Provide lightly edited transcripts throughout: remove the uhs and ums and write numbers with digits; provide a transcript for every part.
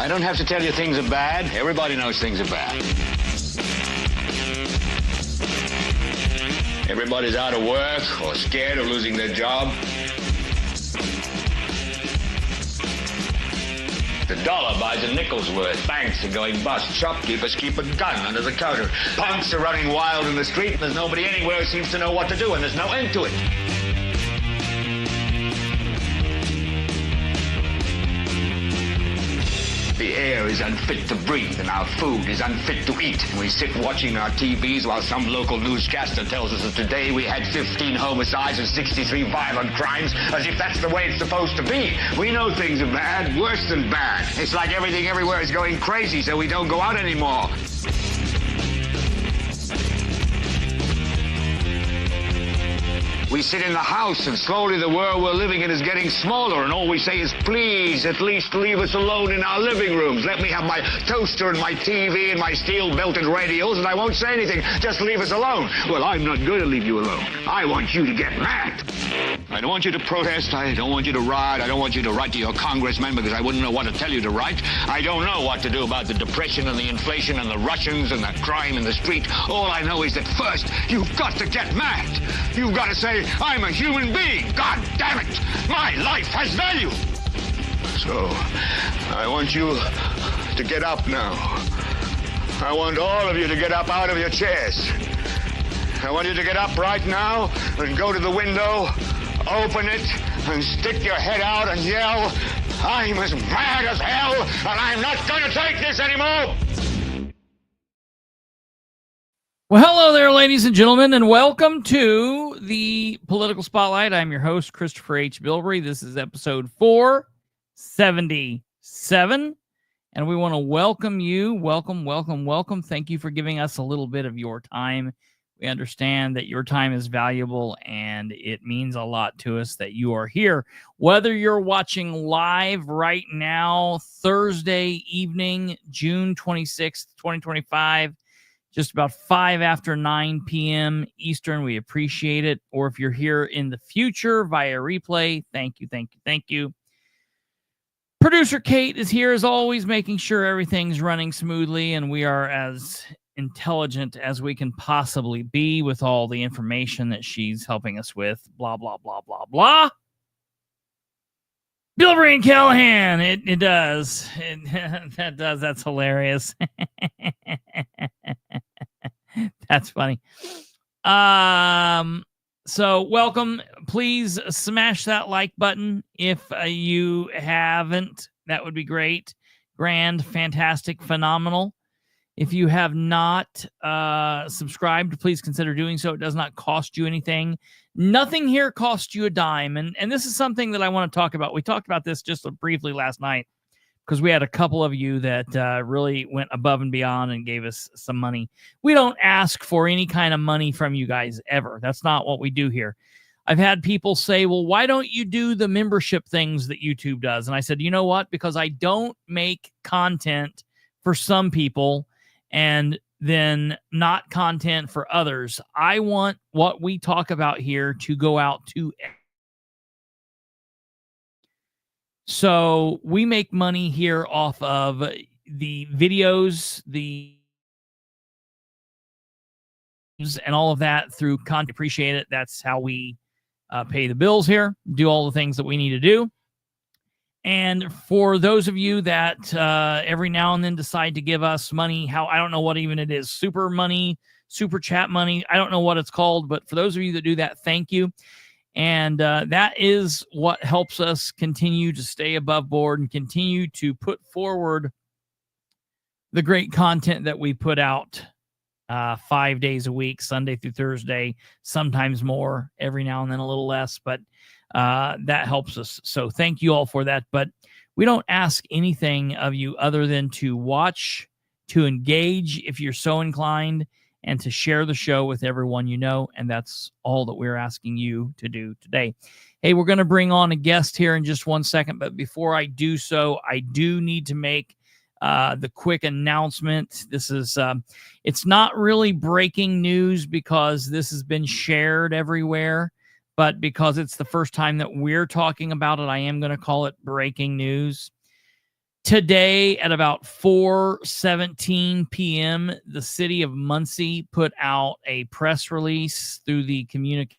I don't have to tell you things are bad. Everybody knows things are bad. Everybody's out of work or scared of losing their job. The dollar buys a nickel's worth. Banks are going bust. Shopkeepers keep a gun under the counter. Punks are running wild in the street, and there's nobody anywhere who seems to know what to do, and there's no end to it. The air is unfit to breathe, and our food is unfit to eat. And we sit watching our TVs while some local newscaster tells us that today we had 15 homicides and 63 violent crimes, as if that's the way it's supposed to be. We know things are bad, worse than bad. It's like everything everywhere is going crazy, so we don't go out anymore. We sit in the house, and slowly the world we're living in is getting smaller, and all we say is, please, at least leave us alone in our living rooms. Let me have my toaster and my TV and my steel-belted radios, and I won't say anything. Just leave us alone. Well, I'm not going to leave you alone. I want you to get mad. I don't want you to protest. I don't want you to riot. I don't want you to write to your congressman, because I wouldn't know what to tell you to write. I don't know what to do about the depression and the inflation and the Russians and the crime in the street. All I know is that first, you've got to get mad. You've got to say, I'm a human being. God damn it. My life has value. So, I want you to get up now. I want all of you to get up out of your chairs. I want you to get up right now and go to the window, open it, and stick your head out and yell, I'm as mad as hell, and I'm not going to take this anymore. Well, hello there, ladies and gentlemen, and welcome to the Political Spotlight. I'm your host, Kristoher H. Bilbrey. This is episode 477, and we want to welcome you. Welcome. Thank you for giving us a little bit of your time. We understand that your time is valuable, and it means a lot to us that you are here. Whether you're watching live right now, Thursday evening, June 26th, 2025, just about 5 after 9 p.m. Eastern. We appreciate it. Or if you're here in the future via replay, thank you. Producer Kate is here as always, making sure everything's running smoothly, and we are as intelligent as we can possibly be with all the information that she's helping us with. Blah, blah, blah, blah, blah. Bilbrey and Callahan. It does. That does. That's hilarious. That's funny. So welcome. Please smash that like button if you haven't. That would be great. Grand, fantastic, phenomenal. If you have not subscribed, please consider doing so. It does not cost you anything. Nothing here costs you a dime. And this is something that I want to talk about. We talked about this just briefly last night because we had a couple of you that really went above and beyond and gave us some money. We don't ask for any kind of money from you guys ever. That's not what we do here. I've had people say, well, why don't you do the membership things that YouTube does? And I said, you know what? Because I don't make content for some people and then not content for others. I want what we talk about here to go out to. So we make money here off of the videos, and all of that through content. Appreciate it. That's how we pay the bills here, do all the things that we need to do. And for those of you that every now and then decide to give us money, I don't know what even it is, super money, super chat money, I don't know what it's called, but for those of you that do that, thank you. And that is what helps us continue to stay above board and continue to put forward the great content that we put out 5 days a week, Sunday through Thursday, sometimes more, every now and then a little less, but that helps us. So thank you all for that. But we don't ask anything of you other than to watch, to engage if you're so inclined, and to share the show with everyone you know. And that's all that we're asking you to do today. Hey, we're going to bring on a guest here in just 1 second. But before I do so, I do need to make the quick announcement. This is, it's not really breaking news because this has been shared everywhere. But because it's the first time that we're talking about it, I am going to call it breaking news. Today at about 4:17 p.m., the city of Muncie put out a press release through the communication.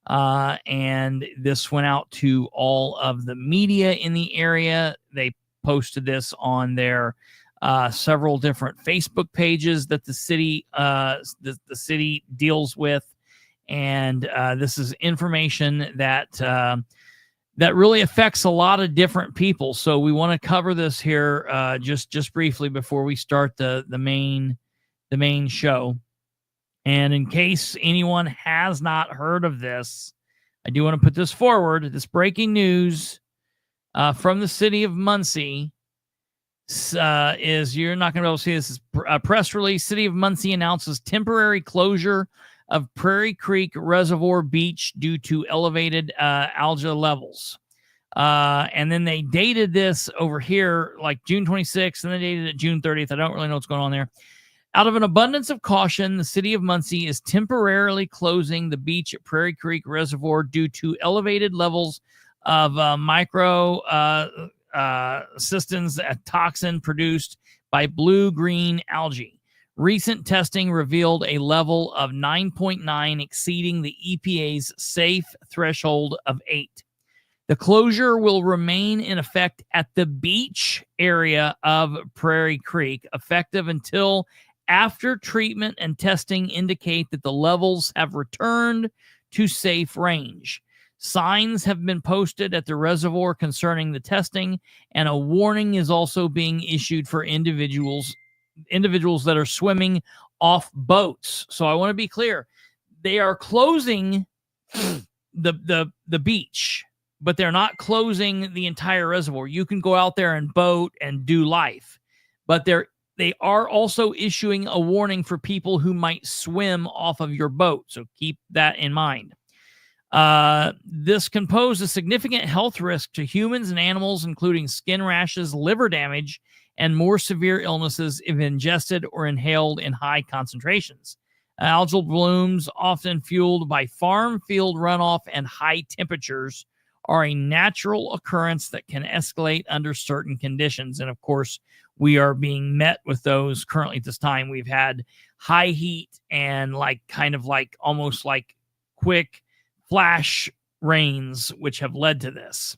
And this went out to all of the media in the area. They posted this on their several different Facebook pages that the city deals with, and this is information that that really affects a lot of different people. So we want to cover this here just briefly before we start the main show. And in case anyone has not heard of this, I do want to put this forward. This breaking news from the city of Muncie is, you're not going to be able to see this, is a press release. City of Muncie announces temporary closure of Prairie Creek Reservoir Beach due to elevated algae levels. And then they dated this over here like June 26th, and they dated it June 30th. I don't really know what's going on there. Out of an abundance of caution, the city of Muncie is temporarily closing the beach at Prairie Creek Reservoir due to elevated levels of microcystins, a toxin produced by blue-green algae. Recent testing revealed a level of 9.9 exceeding the EPA's safe threshold of 8. The closure will remain in effect at the beach area of Prairie Creek, effective until after treatment and testing indicate that the levels have returned to safe range. Signs have been posted at the reservoir concerning the testing, and a warning is also being issued for individuals that are swimming off boats. So I want to be clear. They are closing the beach, but they're not closing the entire reservoir. You can go out there and boat and do life, but they are also issuing a warning for people who might swim off of your boat. So keep that in mind. This can pose a significant health risk to humans and animals, including skin rashes, liver damage, and more severe illnesses if ingested or inhaled in high concentrations. Algal blooms, often fueled by farm field runoff and high temperatures, are a natural occurrence that can escalate under certain conditions. And of course, we are being met with those currently at this time. We've had high heat and almost like quick flash rains, which have led to this.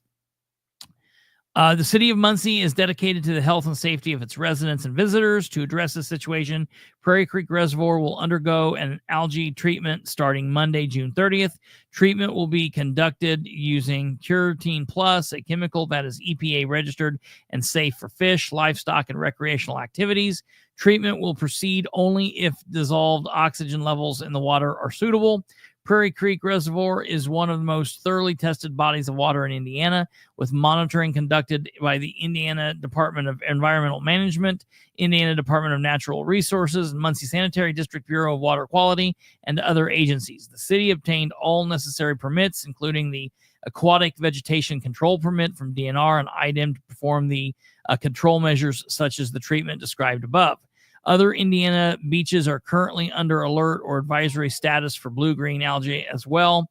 The city of Muncie is dedicated to the health and safety of its residents and visitors. To address the situation, Prairie Creek Reservoir will undergo an algae treatment starting Monday, June 30th. Treatment will be conducted using Curatine Plus, a chemical that is EPA registered and safe for fish, livestock, and recreational activities. Treatment will proceed only if dissolved oxygen levels in the water are suitable. Prairie Creek Reservoir is one of the most thoroughly tested bodies of water in Indiana, with monitoring conducted by the Indiana Department of Environmental Management, Indiana Department of Natural Resources, and Muncie Sanitary District Bureau of Water Quality, and other agencies. The city obtained all necessary permits, including the Aquatic Vegetation Control Permit from DNR and IDEM, to perform the control measures such as the treatment described above. Other Indiana beaches are currently under alert or advisory status for blue-green algae as well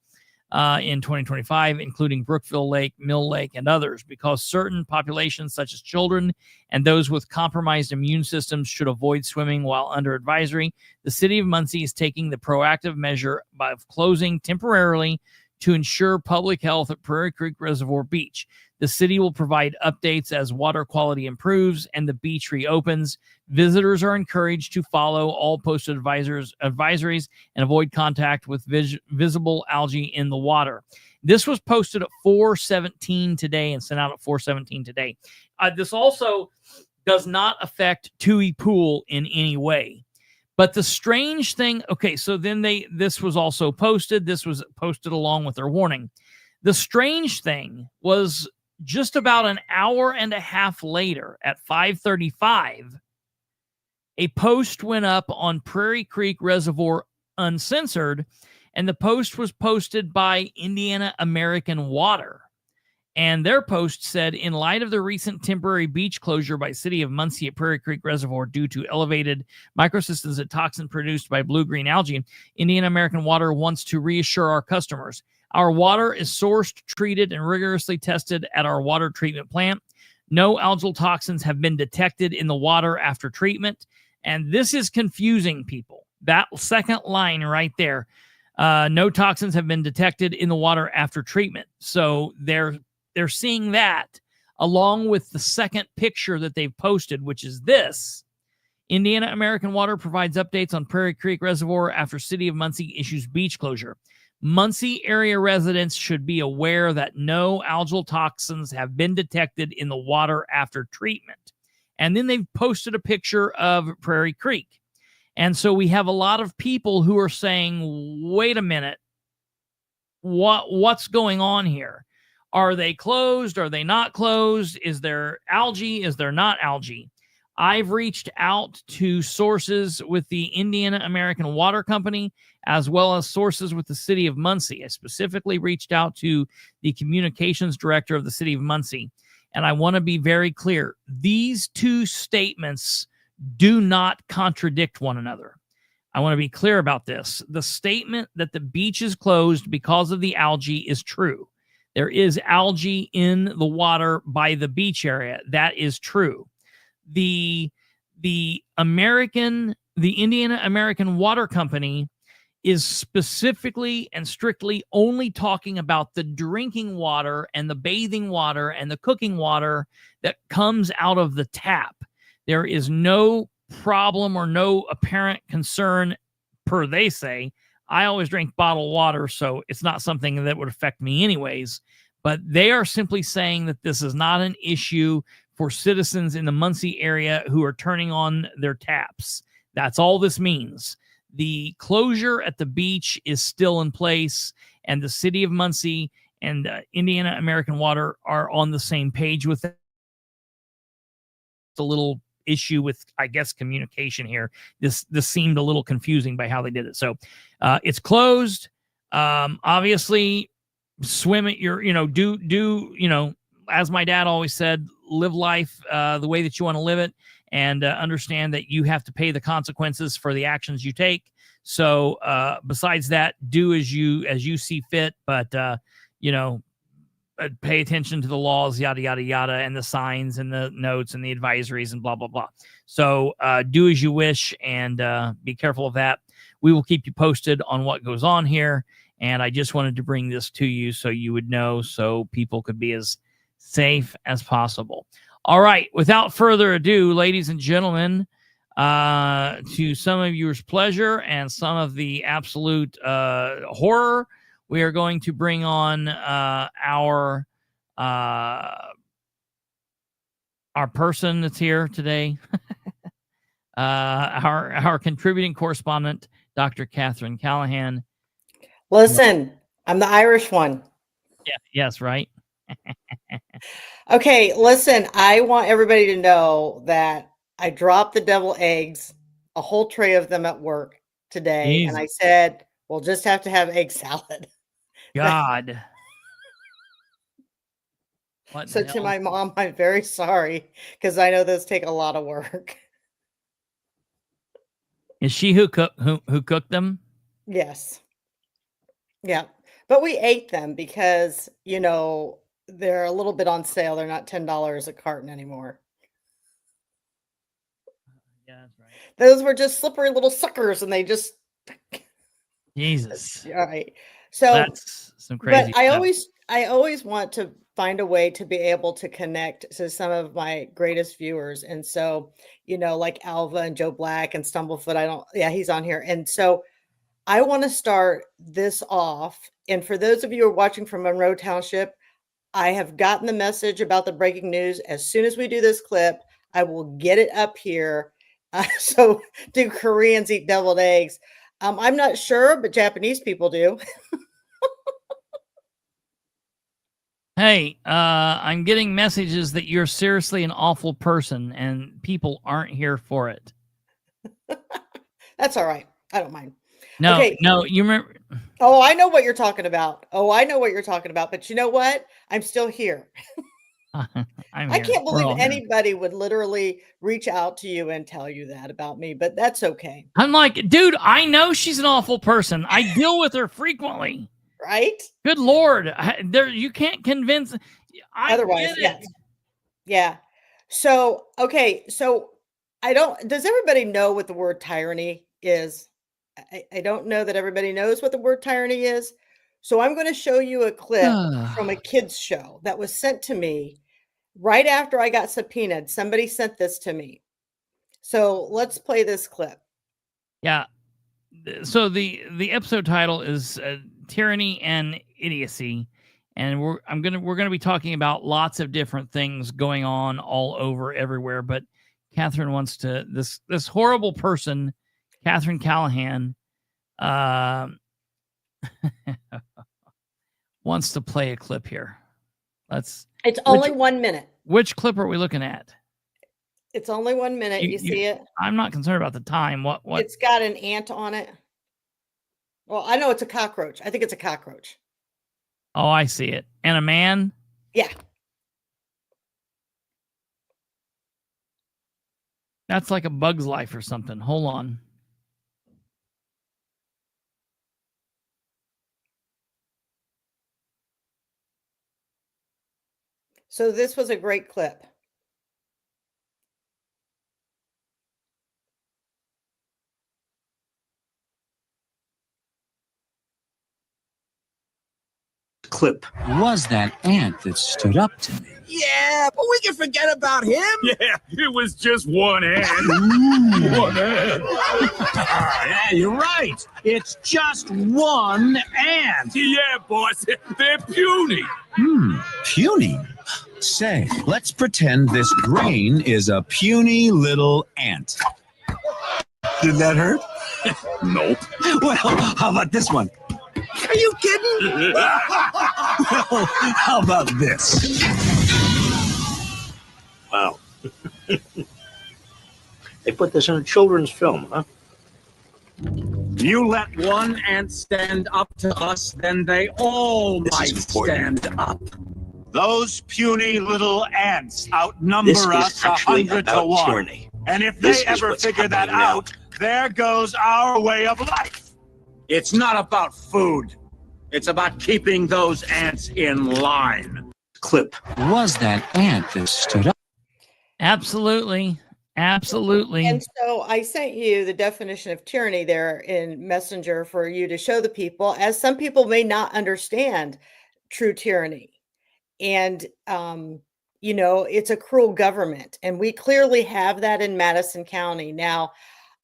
in 2025, including Brookville Lake, Mill Lake, and others, because certain populations, such as children and those with compromised immune systems, should avoid swimming while under advisory. The city of Muncie is taking the proactive measure of closing temporarily to ensure public health at Prairie Creek Reservoir Beach. The city will provide updates as water quality improves and the beach reopens. Visitors are encouraged to follow all posted advisories and avoid contact with visible algae in the water. This was posted at 4:17 today and sent out at 4:17 today. This also does not affect Tui Pool in any way. But the strange thing, okay, so then this was also posted. This was posted along with their warning. The strange thing was just about an hour and a half later at 5:35, a post went up on Prairie Creek Reservoir Uncensored, and the post was posted by Indiana American Water. And their post said, in light of the recent temporary beach closure by City of Muncie at Prairie Creek Reservoir due to elevated microcystins, a toxin produced by blue-green algae, Indiana American Water wants to reassure our customers. Our water is sourced, treated, and rigorously tested at our water treatment plant. No algal toxins have been detected in the water after treatment. And this is confusing people. That second line right there. No toxins have been detected in the water after treatment. So they're seeing that along with the second picture that they've posted, which is this. Indiana American Water provides updates on Prairie Creek Reservoir after City of Muncie issues beach closure. Muncie area residents should be aware that no algal toxins have been detected in the water after treatment. And then they've posted a picture of Prairie Creek. And so we have a lot of people who are saying, wait a minute, what's going on here? Are they closed? Are they not closed? Is there algae? Is there not algae? I've reached out to sources with the Indiana American Water Company, as well as sources with the City of Muncie. I specifically reached out to the communications director of the City of Muncie. And I want to be very clear. These two statements do not contradict one another. I want to be clear about this. The statement that the beach is closed because of the algae is true. There is algae in the water by the beach area. That is true. The Indiana American Water Company is specifically and strictly only talking about the drinking water and the bathing water and the cooking water that comes out of the tap. There is no problem or no apparent concern, per they say. I always drink bottled water, so it's not something that would affect me anyways. But they are simply saying that this is not an issue for citizens in the Muncie area who are turning on their taps. That's all this means. The closure at the beach is still in place, and the City of Muncie and Indiana American Water are on the same page with it. The little issue with, I guess, communication here. This seemed a little confusing by how they did it. So it's closed. Obviously, swim at your, do, as my dad always said, live life the way that you want to live it, and understand that you have to pay the consequences for the actions you take. So besides that, do as you see fit, but pay attention to the laws, yada, yada, yada, and the signs and the notes and the advisories and blah, blah, blah. So do as you wish, and be careful of that. We will keep you posted on what goes on here. And I just wanted to bring this to you so you would know, so people could be as safe as possible. All right. Without further ado, ladies and gentlemen, to some of yours pleasure and some of the absolute horror, we are going to bring on our person that's here today, our contributing correspondent, Dr. Katherine Callahan. Listen, I'm the Irish one. Yeah. Yes. Right. Okay. Listen, I want everybody to know that I dropped the deviled eggs, a whole tray of them at work today. Jesus. And I said, we'll just have to have egg salad. God. What So to my mom, I'm very sorry, because I know those take a lot of work. Is she who cooked them? Yes. Yeah. But we ate them because, they're a little bit on sale. They're not $10 a carton anymore. Yeah, that's right. Those were just slippery little suckers, and they just Jesus. all right. So That's some crazy but I stuff. always want to find a way to be able to connect to some of my greatest viewers. And so, like Alva and Joe Black and Stumblefoot, he's on here. And so I want to start this off. And for those of you who are watching from Monroe Township, I have gotten the message about the breaking news. As soon as we do this clip, I will get it up here. So do Koreans eat deviled eggs? I'm not sure, but Japanese people do. Hey, I'm getting messages that you're seriously an awful person and people aren't here for it. That's all right. I don't mind. No, Okay. no, you remember? Oh, I know what you're talking about. But you know what? I'm still here. I can't believe anybody would literally reach out to you and tell you that about me, but that's okay. I'm like, dude, I know she's an awful person. I deal with her frequently. Right? Good Lord. You can't convince. Otherwise, yes. Yeah. So, okay. So does everybody know what the word tyranny is? I don't know that everybody knows what the word tyranny is. So I'm going to show you a clip from a kids show that was sent to me right after I got subpoenaed. Somebody sent this to me. So let's play this clip. Yeah. So the episode title is Tyranny and Idiocy, and we're gonna be talking about lots of different things going on all over everywhere. But Katherine wants to this horrible person, Katherine Callahan, wants to play a clip here. It's only 1 minute. Which clip are we looking at? It's only 1 minute. You see it? I'm not concerned about the time. What? It's got an ant on it. Well, I know it's a cockroach. I think it's a cockroach. Oh, I see it. And a man? Yeah. That's like a Bug's Life or something. Hold on. So this was a great clip. Clip was that ant that stood up to me. Yeah, but we can forget about him. Yeah, it was just one ant. One ant. Yeah, you're right. It's just one ant. Yeah, boss, they're puny. Puny? Say, let's pretend this grain is a puny little ant. Did that hurt? Nope. Well, how about this one? Are you kidding? Well, how about this? Wow. They put this in a children's film, huh? You let one ant stand up to us, then they all might stand up. Those puny little ants outnumber us 100 to 1. Tyranny. And if they ever figure that out, there goes our way of life. It's not about food. It's about keeping those ants in line. Clip was that ant that stood up. Absolutely. Absolutely. And so I sent you the definition of tyranny there in Messenger for you to show the people, as some people may not understand true tyranny. And, it's a cruel government. And we clearly have that in Madison County. Now,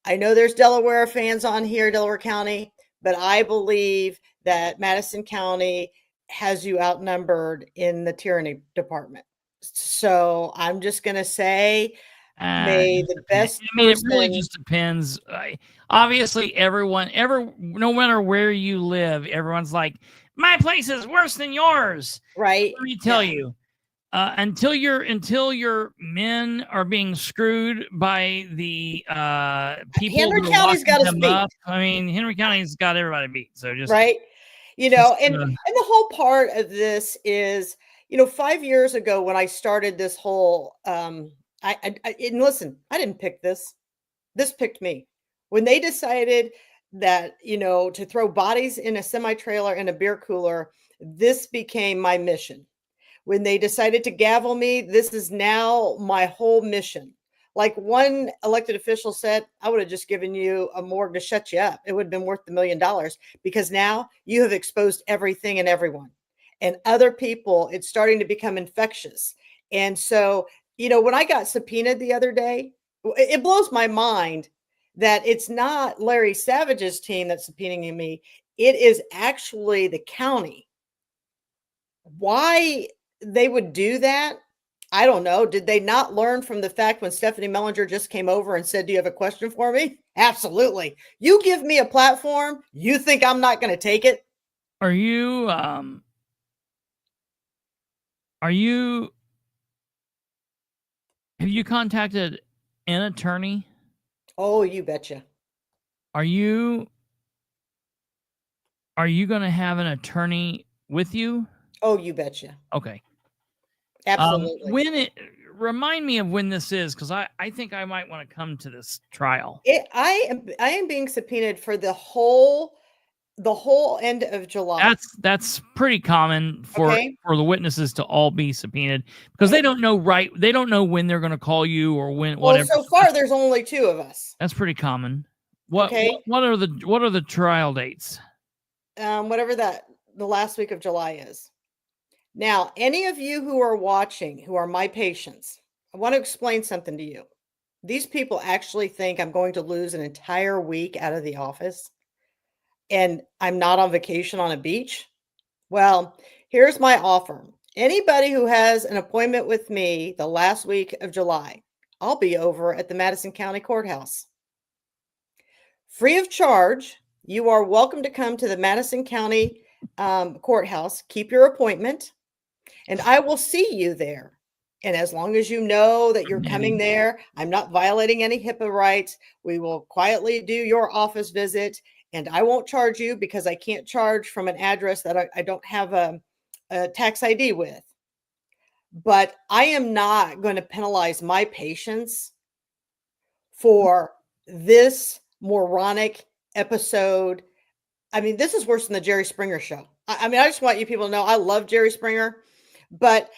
I know there's Delaware fans on here, Delaware County, but I believe that Madison County has you outnumbered in the tyranny department. So I'm just going to say, may the best. I mean, it really just depends. Obviously, no matter where you live, everyone's like, my place is worse than yours. Right. Let me tell you, until your men are being screwed by the people. Henry County's got us beat. I mean, Henry County's got everybody beat. So just right. And the whole part of this is, 5 years ago when I started this whole, and listen, I didn't pick this. This picked me. When they decided that, to throw bodies in a semi-trailer in a beer cooler, this became my mission. When they decided to gavel me, this is now my whole mission. Like one elected official said, I would have just given you a morgue to shut you up. It would have been worth $1 million, because now you have exposed everything and everyone. And other people, it's starting to become infectious. And so, when I got subpoenaed the other day, it blows my mind that it's not Larry Savage's team that's subpoenaing me. It is actually the county. Why they would do that, I don't know. Did they not learn from the fact when Stephanie Mellinger just came over and said, do you have a question for me? Absolutely. You give me a platform, you think I'm not going to take it? Have you contacted an attorney? Oh, you betcha. Are you going to have an attorney with you? Oh, you betcha. Okay. Absolutely. Remind me of when this is, because I think I might want to come to this trial. I am being subpoenaed for the whole the whole end of July. That's pretty common for Okay. the witnesses to all be subpoenaed because they don't know they don't know when they're going to call you or when Well, whatever. so far there's only 2 of us. That's pretty common. What Okay. what are the trial dates? Whatever the last week of July is. Now, any of you who are watching, who are my patients, I want to explain something to you. These people actually think I'm going to lose an entire week out of the office and I'm not on vacation on a beach. Well, here's my offer. Anybody who has an appointment with me the last week of July, I'll be over at the Madison County Courthouse. Free of charge. You are welcome to come to the Madison County Courthouse. Keep your appointment, and I will see you there. And as long as you know that you're coming there, I'm not violating any HIPAA rights. We will quietly do your office visit, and I won't charge you because I can't charge from an address that I don't have a tax ID with. But I am not going to penalize my patients for this moronic episode. I mean, this is worse than the Jerry Springer show. I mean, I just want you people to know I love Jerry Springer, but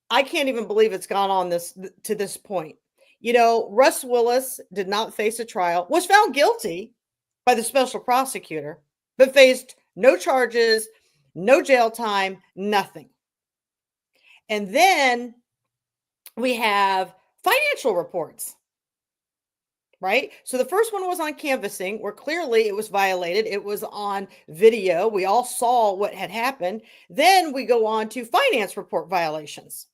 I can't even believe it's gone on to this point. You know, Russ Willis did not face a trial, was found guilty by the special prosecutor, but faced no charges, no jail time, nothing. And then we have financial reports, right? So the first one was on canvassing, where clearly it was violated. It was on video. We all saw what had happened. Then we go on to finance report violations.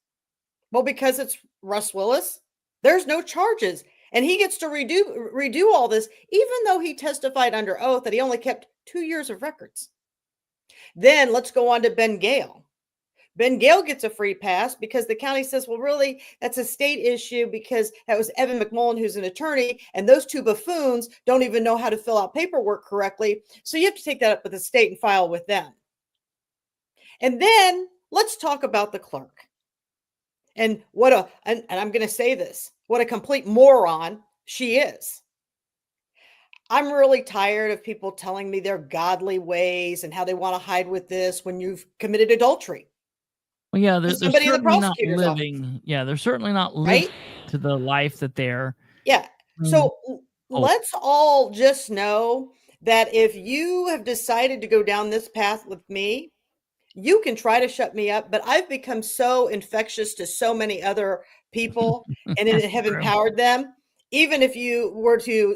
Well, because it's Russ Willis, there's no charges. And he gets to redo all this, even though he testified under oath that he only kept 2 years of records. Then let's go on to Ben Gale. Ben Gale gets a free pass because the county says, well, really, that's a state issue because that was Evan McMullen, who's an attorney, and those 2 buffoons don't even know how to fill out paperwork correctly. So you have to take that up with the state and file with them. And then let's talk about the clerk. And and I'm going to say this, what a complete moron she is. I'm really tired of people telling me their godly ways and how they want to hide with this when you've committed adultery. Well, yeah, they're Somebody in the certainly not prosecutor's living. office. Yeah, they're certainly not living to the life that they're. Yeah. So let's all just know that if you have decided to go down this path with me, you can try to shut me up, but I've become so infectious to so many other people and have empowered them. Even if you were to,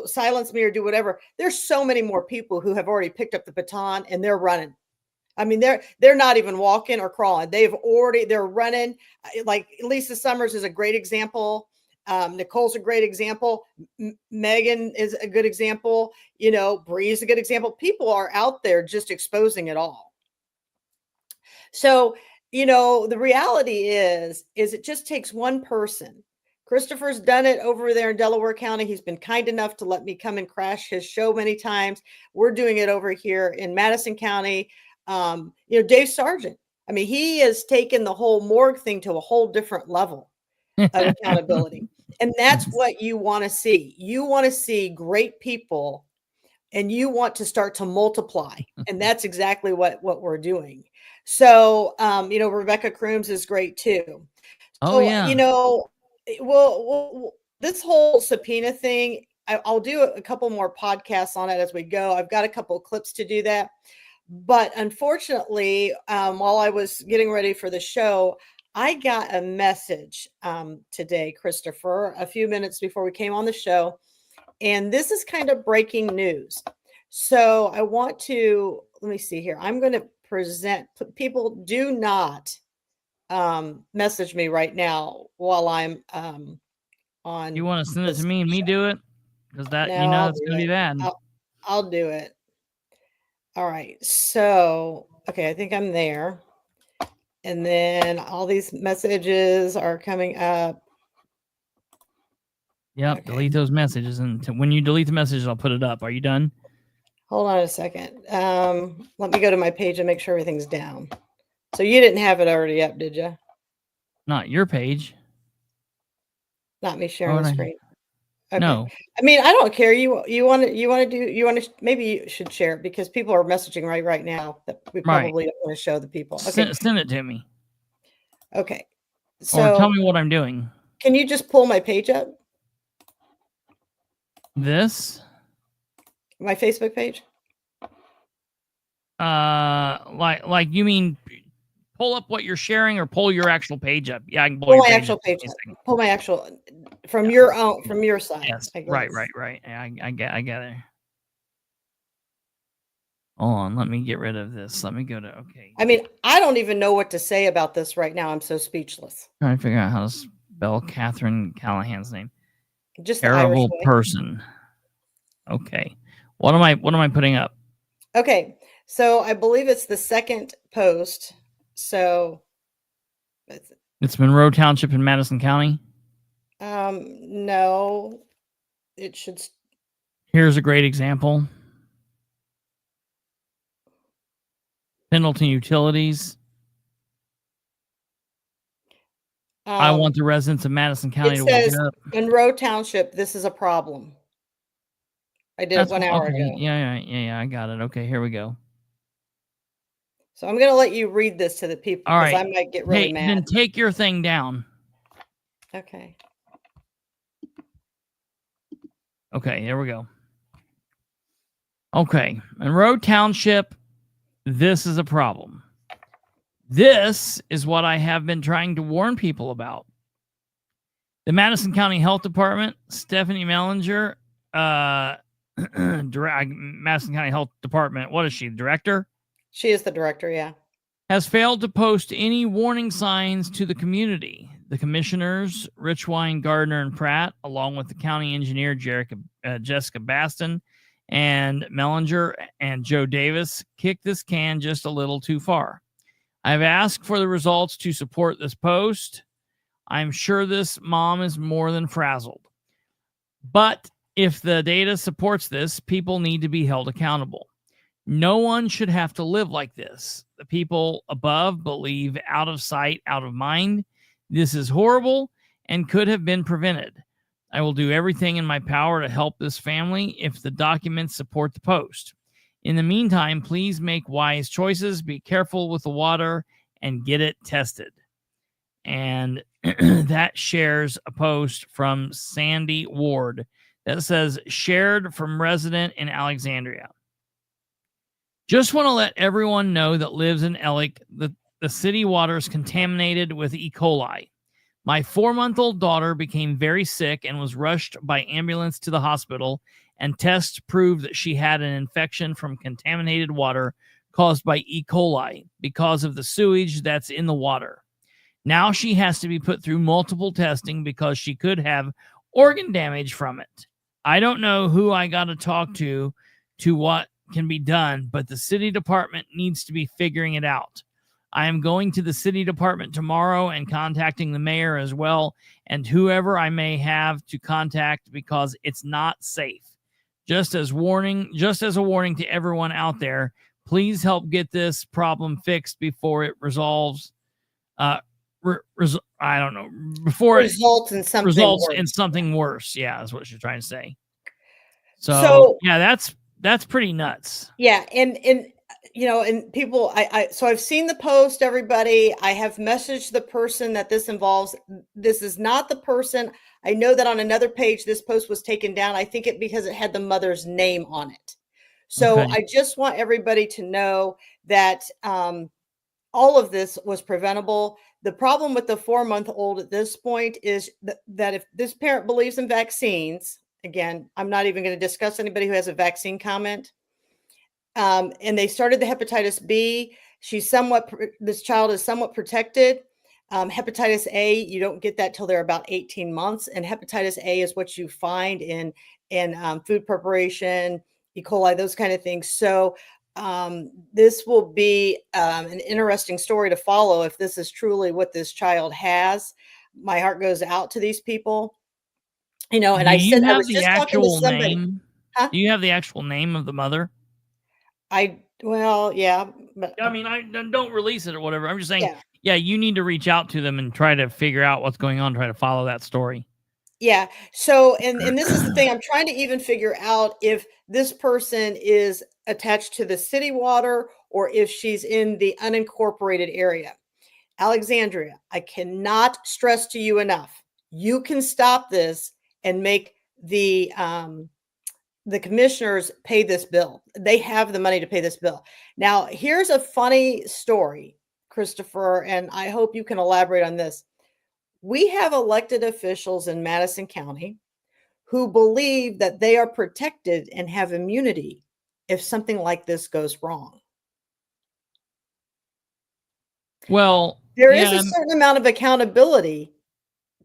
silence me or do whatever, there's so many more people who have already picked up the baton and they're running. I mean, they're not even walking or crawling. They're running. Like Lisa Summers is a great example. Nicole's a great example. Megan is a good example. Bree's a good example. People are out there just exposing it all. So, the reality is it just takes one person. Kristoher's done it over there in Delaware County. He's been kind enough to let me come and crash his show many times. We're doing it over here in Madison County. Dave Sargent. I mean, he has taken the whole morgue thing to a whole different level of accountability. And that's what you want to see. You want to see great people and you want to start to multiply. And that's exactly what we're doing. So, Rebecca Crooms is great too. Oh, yeah. Well, this whole subpoena thing, I'll do a couple more podcasts on it as we go. I've got a couple of clips to do that. But unfortunately, while I was getting ready for the show, I got a message today, Kristoher, a few minutes before we came on the show. And this is kind of breaking news. So I want to, let me see here. I'm going to present, people do not message me right now while I'm on. You want to send it to me and me do it? Because that, No, it's going to be bad. I'll do it. All right. So, okay, I think I'm there. And then all these messages are coming up. Yep. Okay. Delete those messages. And when you delete the messages, I'll put it up. Are you done? Hold on a second. Let me go to my page and make sure everything's down. So you didn't have it already up, did you? Not your page. Not me sharing the screen. Okay. No. I mean, I don't care. Maybe you should share it because people are messaging right now that we Right. probably don't want to show the people. Okay. Send it to me. Okay. Or tell So me what I'm doing. can you just pull my page up? This? My Facebook page? Like you mean pull up what you're sharing or pull your actual page up? Yeah, I can pull Pull your my page actual up. page up. Pull my actual from your side. Yes. I guess. Right. I get it. Hold on, let me get rid of this. Let me go to okay. I mean, I don't even know what to say about this right now. I'm so speechless. Trying to figure out how to spell Mm-hmm. Katherine Callahan's name. Just the Irish Terrible way. person. Okay. What am I putting up? Okay. So I believe it's the second post. So It's Monroe Township in Madison County. no. It should. Here's a great example. Pendleton Utilities. I want the residents of Madison County to wake up. Monroe Township, this is a problem. I did it 1 hour ago. Yeah, I got it. Okay, here we go. So I'm going to let you read this to the people because I might get really mad. Then take your thing down. Okay. Okay, here we go. Okay, Monroe Township, this is a problem. This is what I have been trying to warn people about. The Madison County Health Department, Stephanie Mellinger, Madison County Health Department, what is she, the director? She is the director, yeah. Has failed to post any warning signs to the community. The commissioners, Richwine, Gardner, and Pratt, along with the county engineer, Jessica Baston, and Mellinger and Joe Davis, kicked this can just a little too far. I've asked for the results to support this post. I'm sure this mom is more than frazzled. But if the data supports this, people need to be held accountable. No one should have to live like this. The people above believe out of sight, out of mind. This is horrible and could have been prevented. I will do everything in my power to help this family if the documents support the post. In the meantime, please make wise choices, be careful with the water, and get it tested. And that shares a post from Sandy Ward that says, shared from resident in Alexandria. Just want to let everyone know that lives in Ellick that the city water is contaminated with E. coli. My 4-month-old daughter became very sick and was rushed by ambulance to the hospital, and tests proved that she had an infection from contaminated water caused by E. coli because of the sewage that's in the water. Now she has to be put through multiple testing because she could have organ damage from it. I don't know who I got to talk to what can be done, but the city department needs to be figuring it out. I am going to the city department tomorrow and contacting the mayor as well, and whoever I may have to contact because it's not safe. Just as a warning to everyone out there, please help get this problem fixed before it resolves. I don't know. Before results in something worse. Yeah, that's what she's trying to say. So yeah, that's pretty nuts. Yeah, and you know, and people, so I've seen the post, everybody. I have messaged the person that this involves. This is not the person. I know that on another page, this post was taken down. I think because it had the mother's name on it. So I just want everybody to know that all of this was preventable. The problem with the 4-month-old at this point is that if this parent believes in vaccines, again, I'm not even going to discuss anybody who has a vaccine comment. And they started the hepatitis B. This child is somewhat protected. Hepatitis A, you don't get that till they're about 18 months. And hepatitis A is what you find in food preparation, E. coli, those kind of things. So this will be an interesting story to follow if this is truly what this child has. My heart goes out to these people. You know, and I was just talking to somebody. Huh? Do you have the actual name of the mother? Yeah. But I mean, I don't release it or whatever. I'm just saying, yeah, you need to reach out to them and try to figure out what's going on, try to follow that story. Yeah. So, and this is the thing, I'm trying to even figure out if this person is attached to the city water or if she's in the unincorporated area. Alexandria, I cannot stress to you enough. You can stop this and make the commissioners pay this bill. They have the money to pay this bill. Now, here's a funny story, Kristoher, and I hope you can elaborate on this. We have elected officials in Madison County who believe that they are protected and have immunity if something like this goes wrong. Well, there is a certain amount of accountability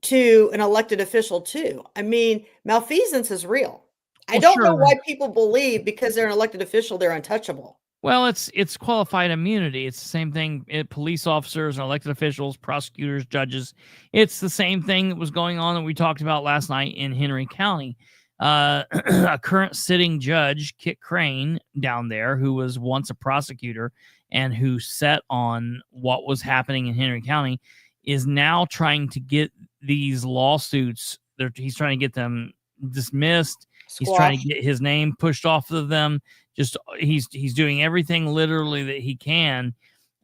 to an elected official too. I mean, malfeasance is real. I don't know why people believe because they're an elected official, they're untouchable. Well, it's qualified immunity. It's the same thing. Police officers and elected officials, prosecutors, judges. It's the same thing that was going on that we talked about last night in Henry County. A current sitting judge, Kit Crane, down there, who was once a prosecutor and who sat on what was happening in Henry County, is now trying to get these lawsuits. He's trying to get them dismissed. He's trying to get his name pushed off of them. He's doing everything literally that he can,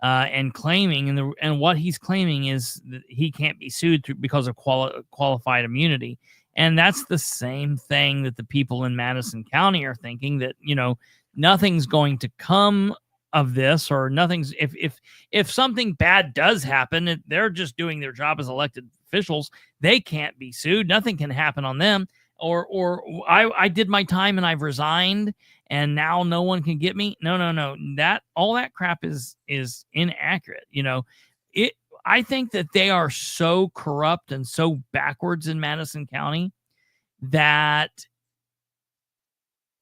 and claiming, and what he's claiming is that he can't be sued because of qualified immunity. And that's the same thing that the people in Madison County are thinking, that, nothing's going to come of this, or nothing's, if something bad does happen, they're just doing their job as elected officials. They can't be sued. Nothing can happen on them. Or I did my time and I've resigned and now no one can get me. No. All that crap is inaccurate. I think that they are so corrupt and so backwards in Madison County that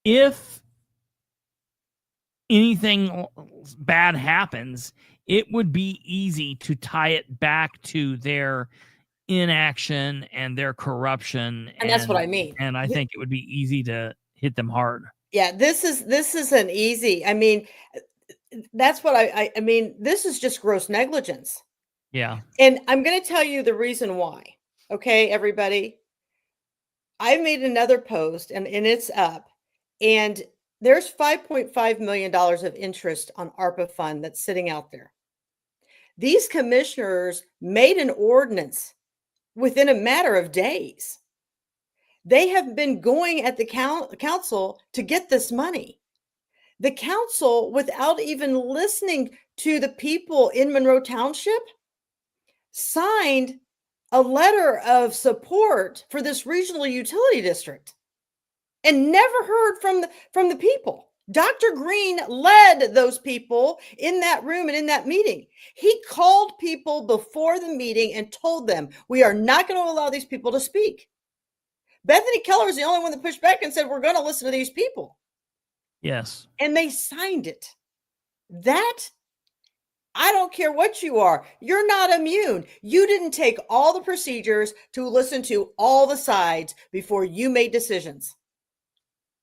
if anything bad happens, it would be easy to tie it back to their inaction and their corruption. And that's what I mean. And I think it would be easy to hit them hard. Yeah, this is an easy, I mean, that's what I mean, this is just gross negligence. Yeah. And I'm going to tell you the reason why. Okay, everybody. I made another post and it's up, and there's $5.5 million of interest on ARPA fund that's sitting out there. These commissioners made an ordinance within a matter of days. They have been going at the council to get this money. The council, without even listening to the people in Monroe Township, signed a letter of support for this regional utility district and never heard from the people. Dr. Green led those people in that room and in that meeting. He called people before the meeting and told them, we are not going to allow these people to speak. Bethany Keller is the only one that pushed back and said, we're going to listen to these people. Yes. And they signed it. That, I don't care what you are, you're not immune. You didn't take all the procedures to listen to all the sides before you made decisions.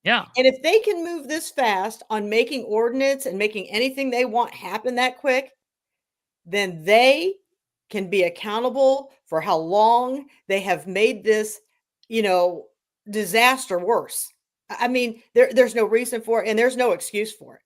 Yeah. And if they can move this fast on making ordinance and making anything they want happen that quick, then they can be accountable for how long they have made this, disaster worse. I mean, there's no reason for it and there's no excuse for it.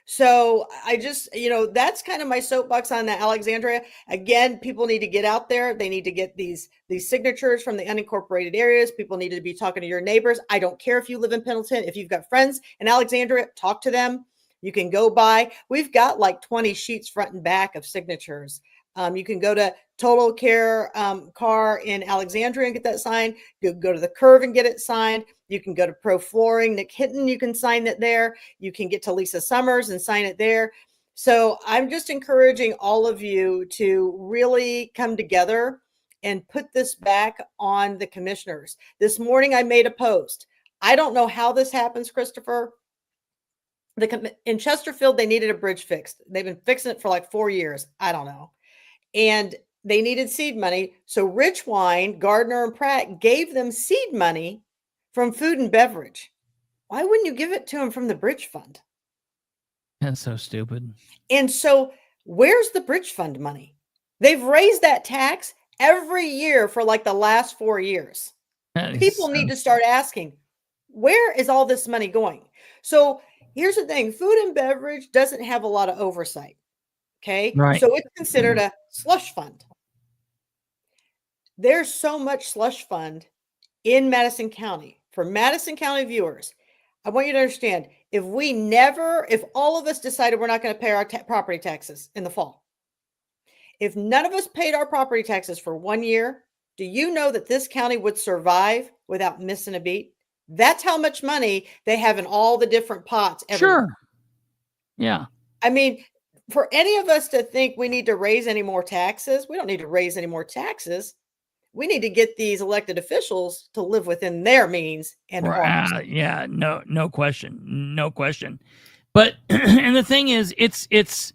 So I just, that's kind of my soapbox on that, Alexandria. Again, people need to get out there. They need to get these signatures from the unincorporated areas. People need to be talking to your neighbors. I don't care if you live in Pendleton. If you've got friends in Alexandria, talk to them. You can go by. We've got like 20 sheets front and back of signatures. You can go to Total Care Car in Alexandria and get that signed. Go to the Curve and get it signed. You can go to Pro Flooring, Nick Hinton, you can sign it there. You can get to Lisa Summers and sign it there. So I'm just encouraging all of you to really come together and put this back on the commissioners. This morning I made a post. I don't know how this happens, Kristoher. In Chesterfield, they needed a bridge fixed. They've been fixing it for like 4 years. I don't know. And they needed seed money. So Rich Wine, Gardner, and Pratt gave them seed money from food and beverage. Why wouldn't you give it to them from the bridge fund? That's so stupid. And so where's the bridge fund money? They've raised that tax every year for like the last 4 years. People need to start asking, where is all this money going? So here's the thing, food and beverage doesn't have a lot of oversight. Okay. Right. So it's considered a slush fund. There's so much slush fund in Madison County. For Madison County viewers, I want you to understand, if all of us decided we're not going to pay our property taxes in the fall, if none of us paid our property taxes for 1 year, do you know that this county would survive without missing a beat? That's how much money they have in all the different pots. Everywhere. Sure. Yeah. I mean, for any of us to think we need to raise any more taxes, we don't need to raise any more taxes. We need to get these elected officials to live within their means and ours. Yeah, no question. But and the thing is, it's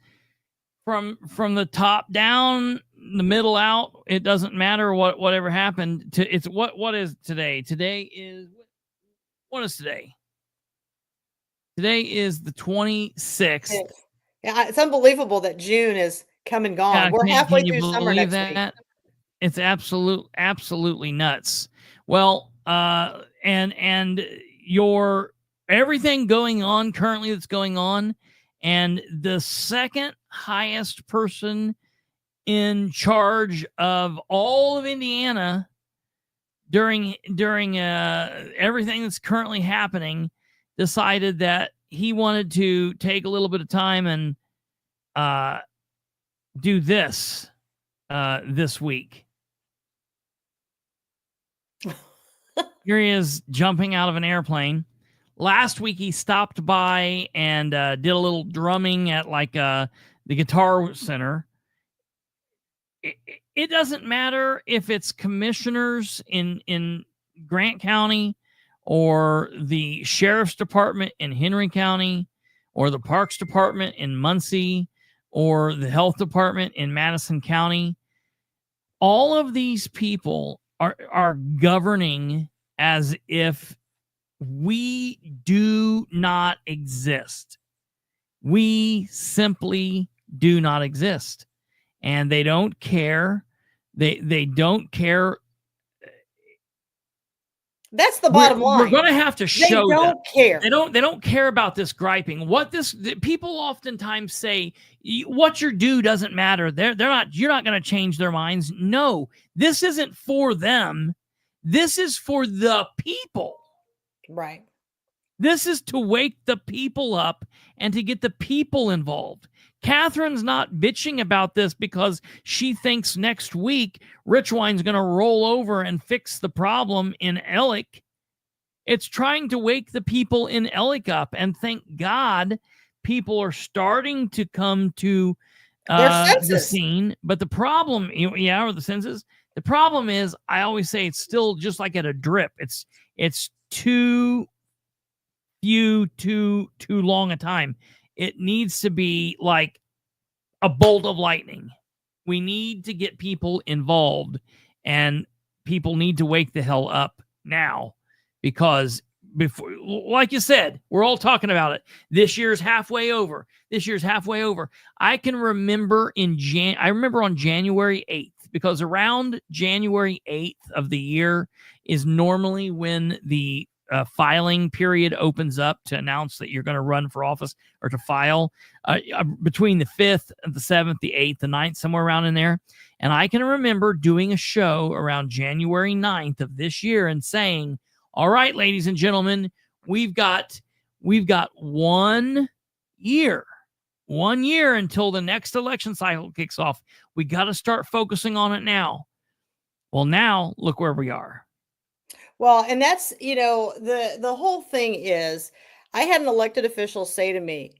from the top down, the middle out. It doesn't matter whatever happened. It's what is today? Today is what is today? Today is the 26th. Yeah, it's unbelievable that June is come and gone. Yeah, We're halfway can you through summer believe next week. It's absolutely nuts. Well, and your everything going on currently that's going on, and the second highest person in charge of all of Indiana during everything that's currently happening decided that he wanted to take a little bit of time and do this this week. Here he is jumping out of an airplane. Last week he stopped by and did a little drumming at like the Guitar Center. It doesn't matter if it's commissioners in Grant County or the Sheriff's Department in Henry County or the Parks Department in Muncie or the Health Department in Madison County. All of these people are governing as if we do not exist. We simply do not exist. And they don't care. They don't care. That's the bottom line. We're going to have to show they don't care. They don't care about this griping. People oftentimes say what you do doesn't matter. You're not going to change their minds. No, this isn't for them. This is for the people. Right. This is to wake the people up and to get the people involved. Catherine's not bitching about this because she thinks next week Richwine's going to roll over and fix the problem in Ellick. It's trying to wake the people in Ellick up, and thank God people are starting to come to the scene. But the problem, or the census. The problem is, I always say it's still just like at a drip. It's too few, too long a time. It needs to be like a bolt of lightning. We need to get people involved, and people need to wake the hell up now, because before, like you said, we're all talking about it. This year's halfway over. I can remember on January 8th, because around January 8th of the year is normally when the filing period opens up to announce that you're going to run for office or to file, between the 5th, the 7th, the 8th, the 9th, somewhere around in there. And I can remember doing a show around January 9th of this year and saying, all right, ladies and gentlemen, we've got 1 year until the next election cycle kicks off. We got to start focusing on it now. Well, now look where we are. Well, and that's, the whole thing is, I had an elected official say to me,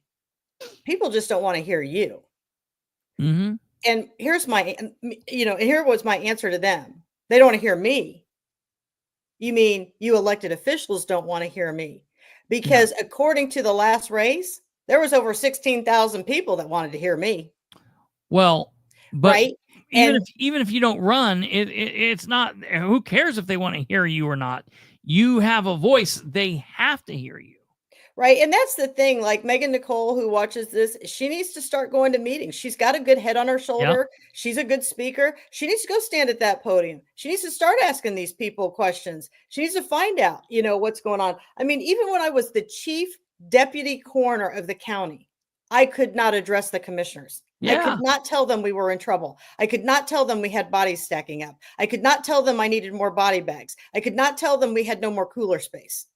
people just don't want to hear you. Mm-hmm. And here was my answer to them. They don't want to hear me. You mean you elected officials don't want to hear me? Because according to the last race, there was over 16,000 people that wanted to hear me. Well, but right? Even if you don't run, it's not, who cares if they want to hear you or not? You have a voice. They have to hear you. Right. And that's the thing. Like Megan Nicole, who watches this, she needs to start going to meetings. She's got a good head on her shoulder. She's a good speaker. She needs to go stand at that podium. She needs to start asking these people questions. She needs to find out, what's going on. I mean, even when I was the chief deputy coroner of the county, I could not address the commissioners. I could not tell them we were in trouble. I could not tell them we had bodies stacking up. I could not tell them I needed more body bags. I could not tell them we had no more cooler space.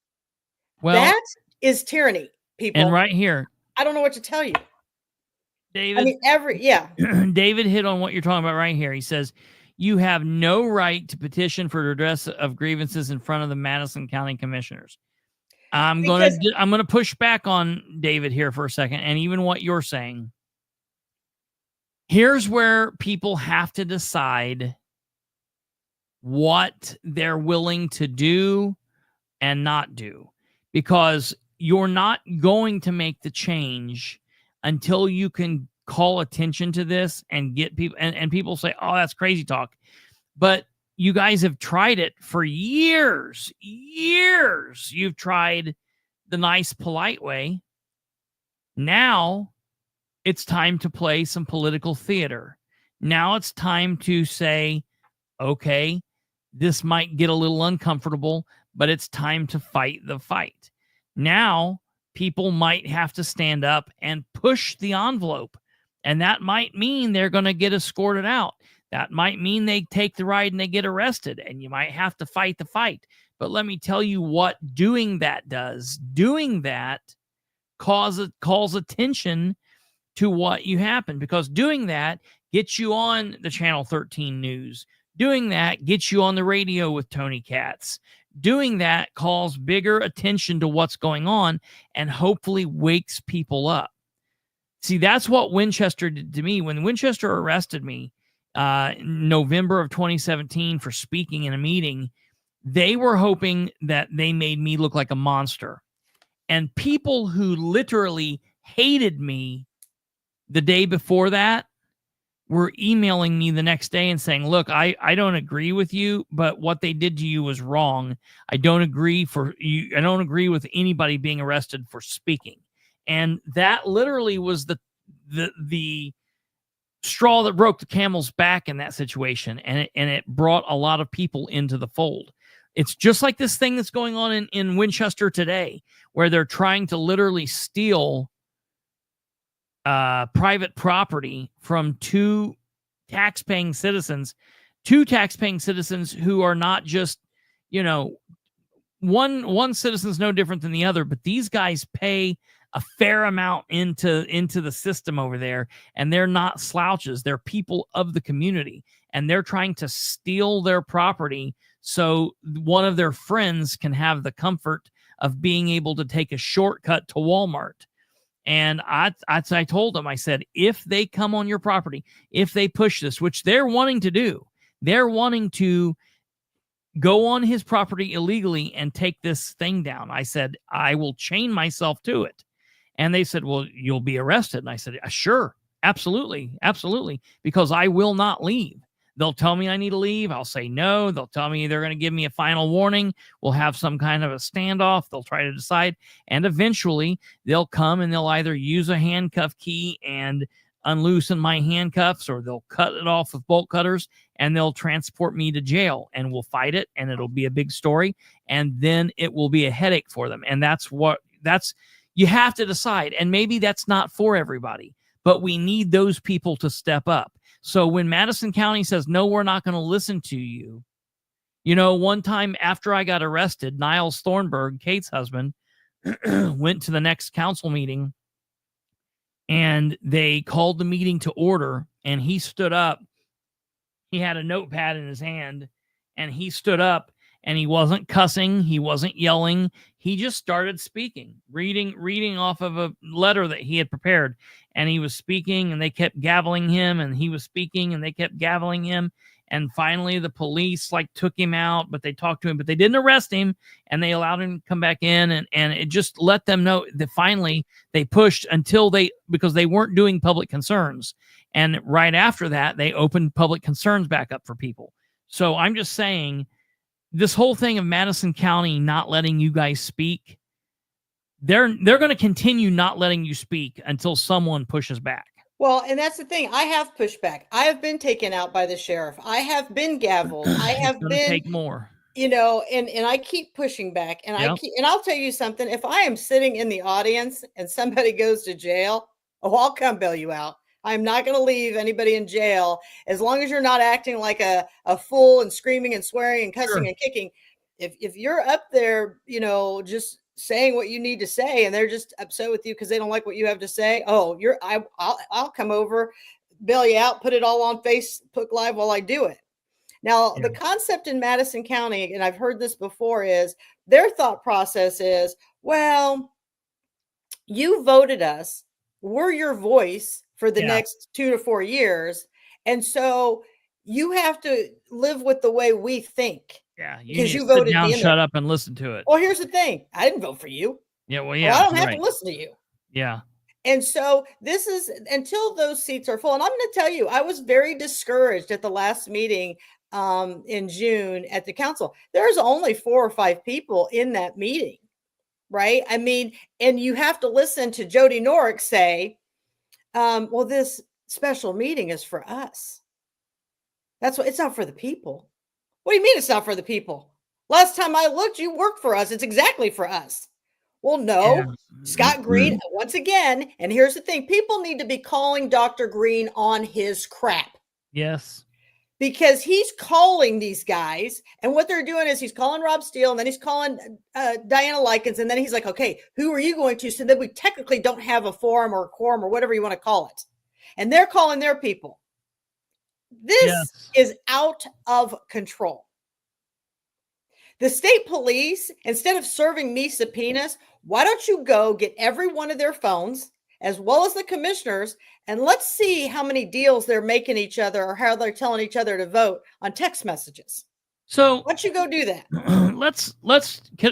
Well, that is tyranny, people. And right here, I don't know what to tell you, David. I mean, David hit on what you're talking about right here. He says, you have no right to petition for redress of grievances in front of the Madison County Commissioners. I'm gonna push back on David here for a second, and even what you're saying. Here's where people have to decide what they're willing to do and not do, because you're not going to make the change until you can call attention to this and get people, and people say, oh, that's crazy talk. But you guys have tried it for years. You've tried the nice, polite way. Now it's time to play some political theater. Now it's time to say, okay, this might get a little uncomfortable, but it's time to fight the fight. Now people might have to stand up and push the envelope. And that might mean they're going to get escorted out. That might mean they take the ride and they get arrested, and you might have to fight the fight. But let me tell you what doing that does. Doing that calls attention to what you happen, because doing that gets you on the Channel 13 news. Doing that gets you on the radio with Tony Katz. Doing that calls bigger attention to what's going on and hopefully wakes people up. See, that's what Winchester did to me. When Winchester arrested me in November of 2017 for speaking in a meeting, they were hoping that they made me look like a monster. And people who literally hated me the day before that were emailing me the next day and saying, look, I don't agree with you, but what they did to you was wrong. I don't agree with anybody being arrested for speaking. And that literally was the straw that broke the camel's back in that situation. And it brought a lot of people into the fold. It's just like this thing that's going on in Winchester today, where they're trying to literally steal private property from two tax-paying citizens who are not just, one citizen's no different than the other, but these guys pay a fair amount into the system over there, and they're not slouches. They're people of the community, and they're trying to steal their property so one of their friends can have the comfort of being able to take a shortcut to Walmart. And I told them, I said, if they come on your property, if they push this, which they're wanting to do, they're wanting to go on his property illegally and take this thing down. I said, I will chain myself to it. And they said, well, you'll be arrested. And I said, sure, absolutely, because I will not leave. They'll tell me I need to leave. I'll say no. They'll tell me they're going to give me a final warning. We'll have some kind of a standoff. They'll try to decide. And eventually they'll come and they'll either use a handcuff key and unloosen my handcuffs, or they'll cut it off with bolt cutters and they'll transport me to jail, and we'll fight it. And it'll be a big story. And then it will be a headache for them. And you have to decide. And maybe that's not for everybody, but we need those people to step up. So when Madison County says, no, we're not going to listen to you. One time after I got arrested, Niles Thornburg, Kate's husband, went to the next council meeting, and they called the meeting to order, and he stood up. He had a notepad in his hand, and he stood up, and he wasn't cussing. He wasn't yelling. He just started speaking, reading off of a letter that he had prepared. And he was speaking, and they kept gaveling him, and he was speaking, and they kept gaveling him. And finally the police took him out, but they talked to him, but they didn't arrest him, and they allowed him to come back in. And it just let them know that finally they pushed because they weren't doing public concerns. And right after that, they opened public concerns back up for people. So I'm just saying, this whole thing of Madison County not letting you guys speak, they're going to continue not letting you speak until someone pushes back. Well, and that's the thing. I have pushed back. I have been taken out by the sheriff. I have been gavelled. I have It's been take more. And I keep pushing back. And I'll tell you something. If I am sitting in the audience and somebody goes to jail, I'll come bail you out. I'm not going to leave anybody in jail as long as you're not acting like a fool and screaming and swearing and cussing and kicking. If you're up there, just saying what you need to say and they're just upset with you because they don't like what you have to say. Oh, I'll come over, bail you out, put it all on Facebook Live while I do it. Now, the concept in Madison County, and I've heard this before, is their thought process is, well, you voted us. We're your voice for the next 2 to 4 years. And so you have to live with the way we think. Yeah. Because you voted down, me in shut up and listen to it. Well, here's the thing. I didn't vote for you. Yeah. Well, I don't have to listen to you. Yeah. And so this is until those seats are full. And I'm going to tell you, I was very discouraged at the last meeting in June at the council. There's only 4 or 5 people in that meeting, right? I mean, and you have to listen to Jody Norick say, well, this special meeting is for us. That's what it's not for the people. What do you mean it's not for the people? Last time I looked, you worked for us. It's exactly for us. Well, no, Scott Green, once again, and here's the thing, people need to be calling Dr. Green on his crap. Yes. Because he's calling these guys, and what they're doing is he's calling Rob Steele, and then he's calling Diana Likens, and then he's like, okay, who are you going to? So that we technically don't have a forum or a quorum or whatever you want to call it. And they're calling their people. This is out of control. The state police, instead of serving me subpoenas, why don't you go get every one of their phones, as well as the commissioners, and let's see how many deals they're making each other or how they're telling each other to vote on text messages. So why don't you go do that?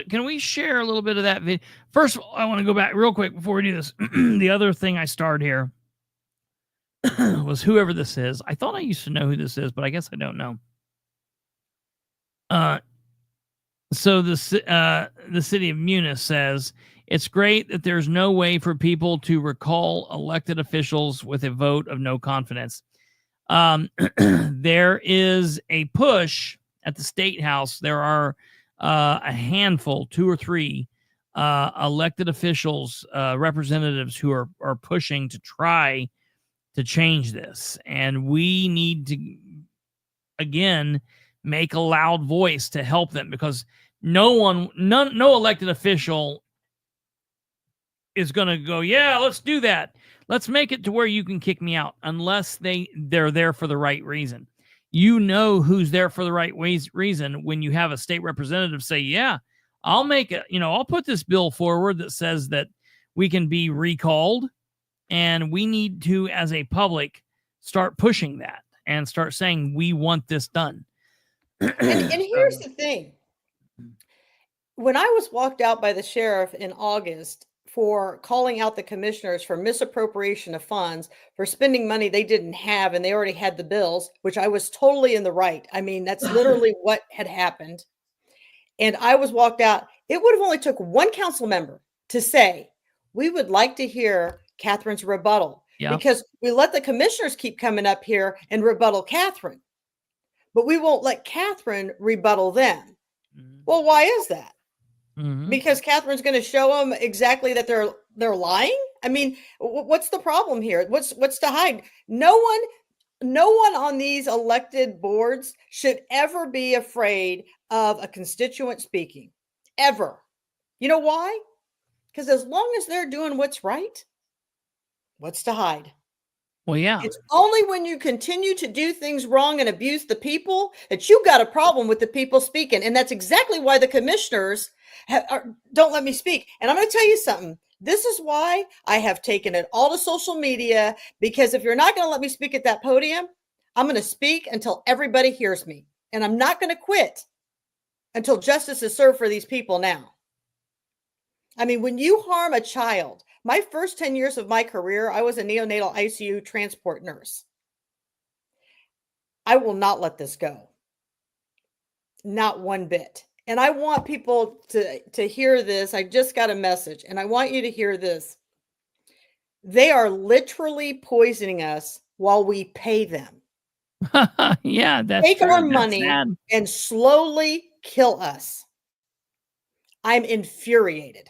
Can we share a little bit of that video? First of all, I want to go back real quick before we do this. The other thing I starred here was whoever this is. I thought I used to know who this is, but I guess I don't know. So the city of Munis says, it's great that there's no way for people to recall elected officials with a vote of no confidence. There is a push at the State House. There are a handful, 2 or 3 elected officials, representatives who are pushing to try to change this. And we need to, again, make a loud voice to help them, because no elected official is going to go, yeah, let's do that. Let's make it to where you can kick me out, unless they're there for the right reason. You know who's there for the right reason when you have a state representative say, yeah, I'll make it, I'll put this bill forward that says that we can be recalled, and we need to, as a public, start pushing that and start saying, we want this done. And here's the thing. When I was walked out by the sheriff in August for calling out the commissioners for misappropriation of funds, for spending money they didn't have, and they already had the bills, which I was totally in the right. I mean, that's literally what had happened. And I was walked out. It would have only took one council member to say, we would like to hear Catherine's rebuttal, because we let the commissioners keep coming up here and rebuttal Katherine, but we won't let Katherine rebuttal them. Well, why is that? Because Catherine's going to show them exactly that they're lying. I mean, what's the problem here? What's to hide? No one on these elected boards should ever be afraid of a constituent speaking, ever. You know why? Because as long as they're doing what's right, what's to hide? Well, yeah. It's only when you continue to do things wrong and abuse the people that you got a problem with the people speaking. And that's exactly why the commissioners don't let me speak. And I'm going to tell you something. This is why I have taken it all to social media, because if you're not going to let me speak at that podium, I'm going to speak until everybody hears me. And I'm not going to quit until justice is served for these people now. I mean, when you harm a child, my first 10 years of my career, I was a neonatal ICU transport nurse. I will not let this go. Not one bit. and I want people to hear this. I just got a message, and I want you to hear this. They are literally poisoning us while we pay them. Yeah, that's Take true. our That's money sad. and slowly kill us. I'm infuriated.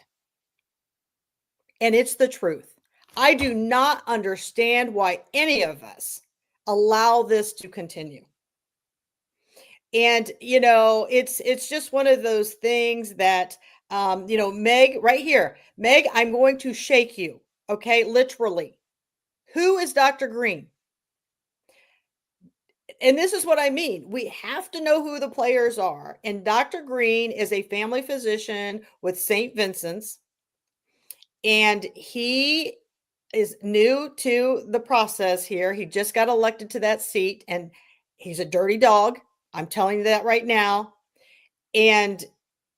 And it's the truth. I do not understand why any of us allow this to continue. And, it's just one of those things that, Meg, right here, Meg, I'm going to shake you. Okay. Literally. Who is Dr. Green? And this is what I mean. We have to know who the players are. And Dr. Green is a family physician with St. Vincent's. And he is new to the process here. He just got elected to that seat, and he's a dirty dog. I'm telling you that right now. And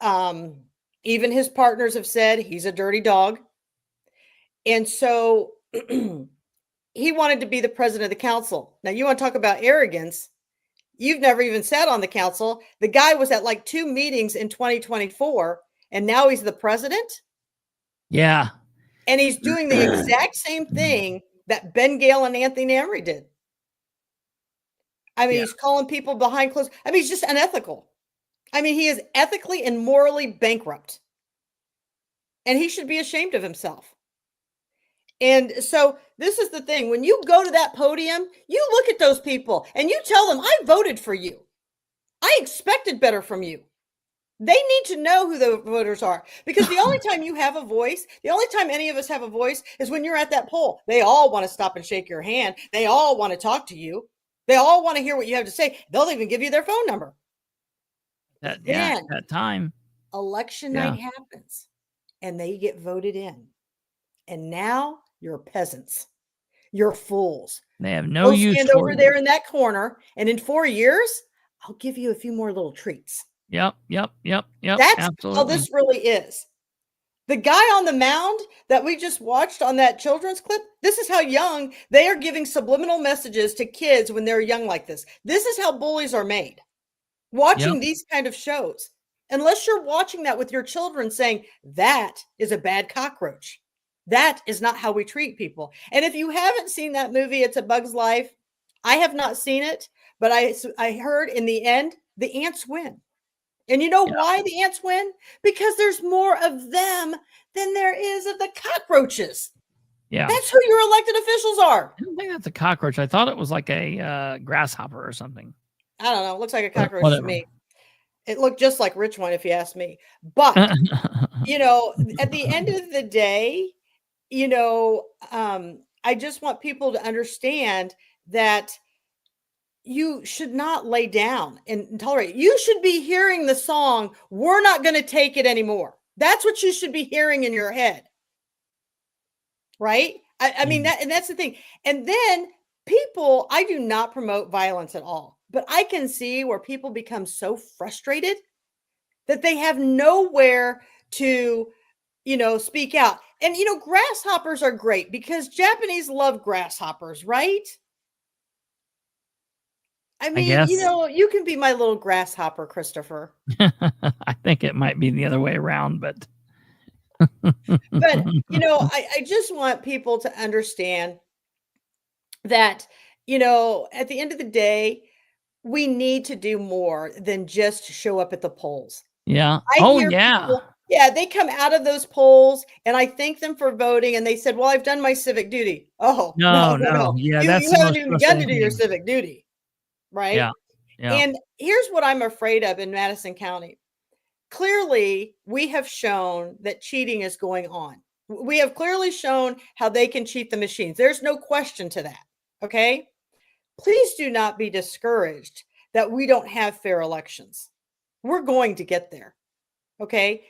even his partners have said he's a dirty dog. And so he wanted to be the president of the council. Now, you want to talk about arrogance? You've never even sat on the council. The guy was at like 2 meetings in 2024, and now he's the president. Yeah. And he's doing the exact same thing that Ben Gale and Anthony Emery did. I mean, he's calling people behind closed. I mean, he's just unethical. I mean, he is ethically and morally bankrupt. And he should be ashamed of himself. And so this is the thing. When you go to that podium, you look at those people and you tell them, I voted for you. I expected better from you. They need to know who the voters are, because the only time you have a voice, the only time any of us have a voice is when you're at that poll. They all want to stop and shake your hand. They all want to talk to you. They all want to hear what you have to say. They'll even give you their phone number. That time. Election night happens and they get voted in. And now you're peasants. You're fools. They have no use stand for over you. there in that corner, and in 4 years, I'll give you a few more little treats. Yep. That's absolutely how this really is. The guy on the mound that we just watched on that children's clip, this is how young they are giving subliminal messages to kids when they're young like this. This is how bullies are made. Watching these kind of shows. Unless you're watching that with your children saying, that is a bad cockroach. That is not how we treat people. And if you haven't seen that movie, It's a Bug's Life, I have not seen it, but I heard in the end, the ants win. And you know why the ants win? Because there's more of them than there is of the cockroaches. Yeah. That's who your elected officials are. I don't think that's a cockroach. I thought it was like a grasshopper or something. I don't know. It looks like a cockroach to me. It looked just like Rich one, if you ask me. But, at the end of the day, I just want people to understand that you should not lay down and tolerate. You should be hearing the song, "We're Not Going to Take It Anymore." That's what you should be hearing in your head. Right? I mean, that's the thing. And then people, I do not promote violence at all, but I can see where people become so frustrated that they have nowhere to, speak out. And, grasshoppers are great because Japanese love grasshoppers, right? I mean, you can be my little grasshopper, Kristoher. I think it might be the other way around, but. But, I just want people to understand that, at the end of the day, we need to do more than just show up at the polls. Yeah. People, they come out of those polls and I thank them for voting. And they said, well, I've done my civic duty. Oh, no. Yeah, you haven't even begun to do your thing. civic duty. Right. Yeah. And here's what I'm afraid of in Madison County. Clearly, we have shown that cheating is going on. We have clearly shown how they can cheat the machines. There's no question to that. Okay. Please do not be discouraged that we don't have fair elections. We're going to get there. Okay.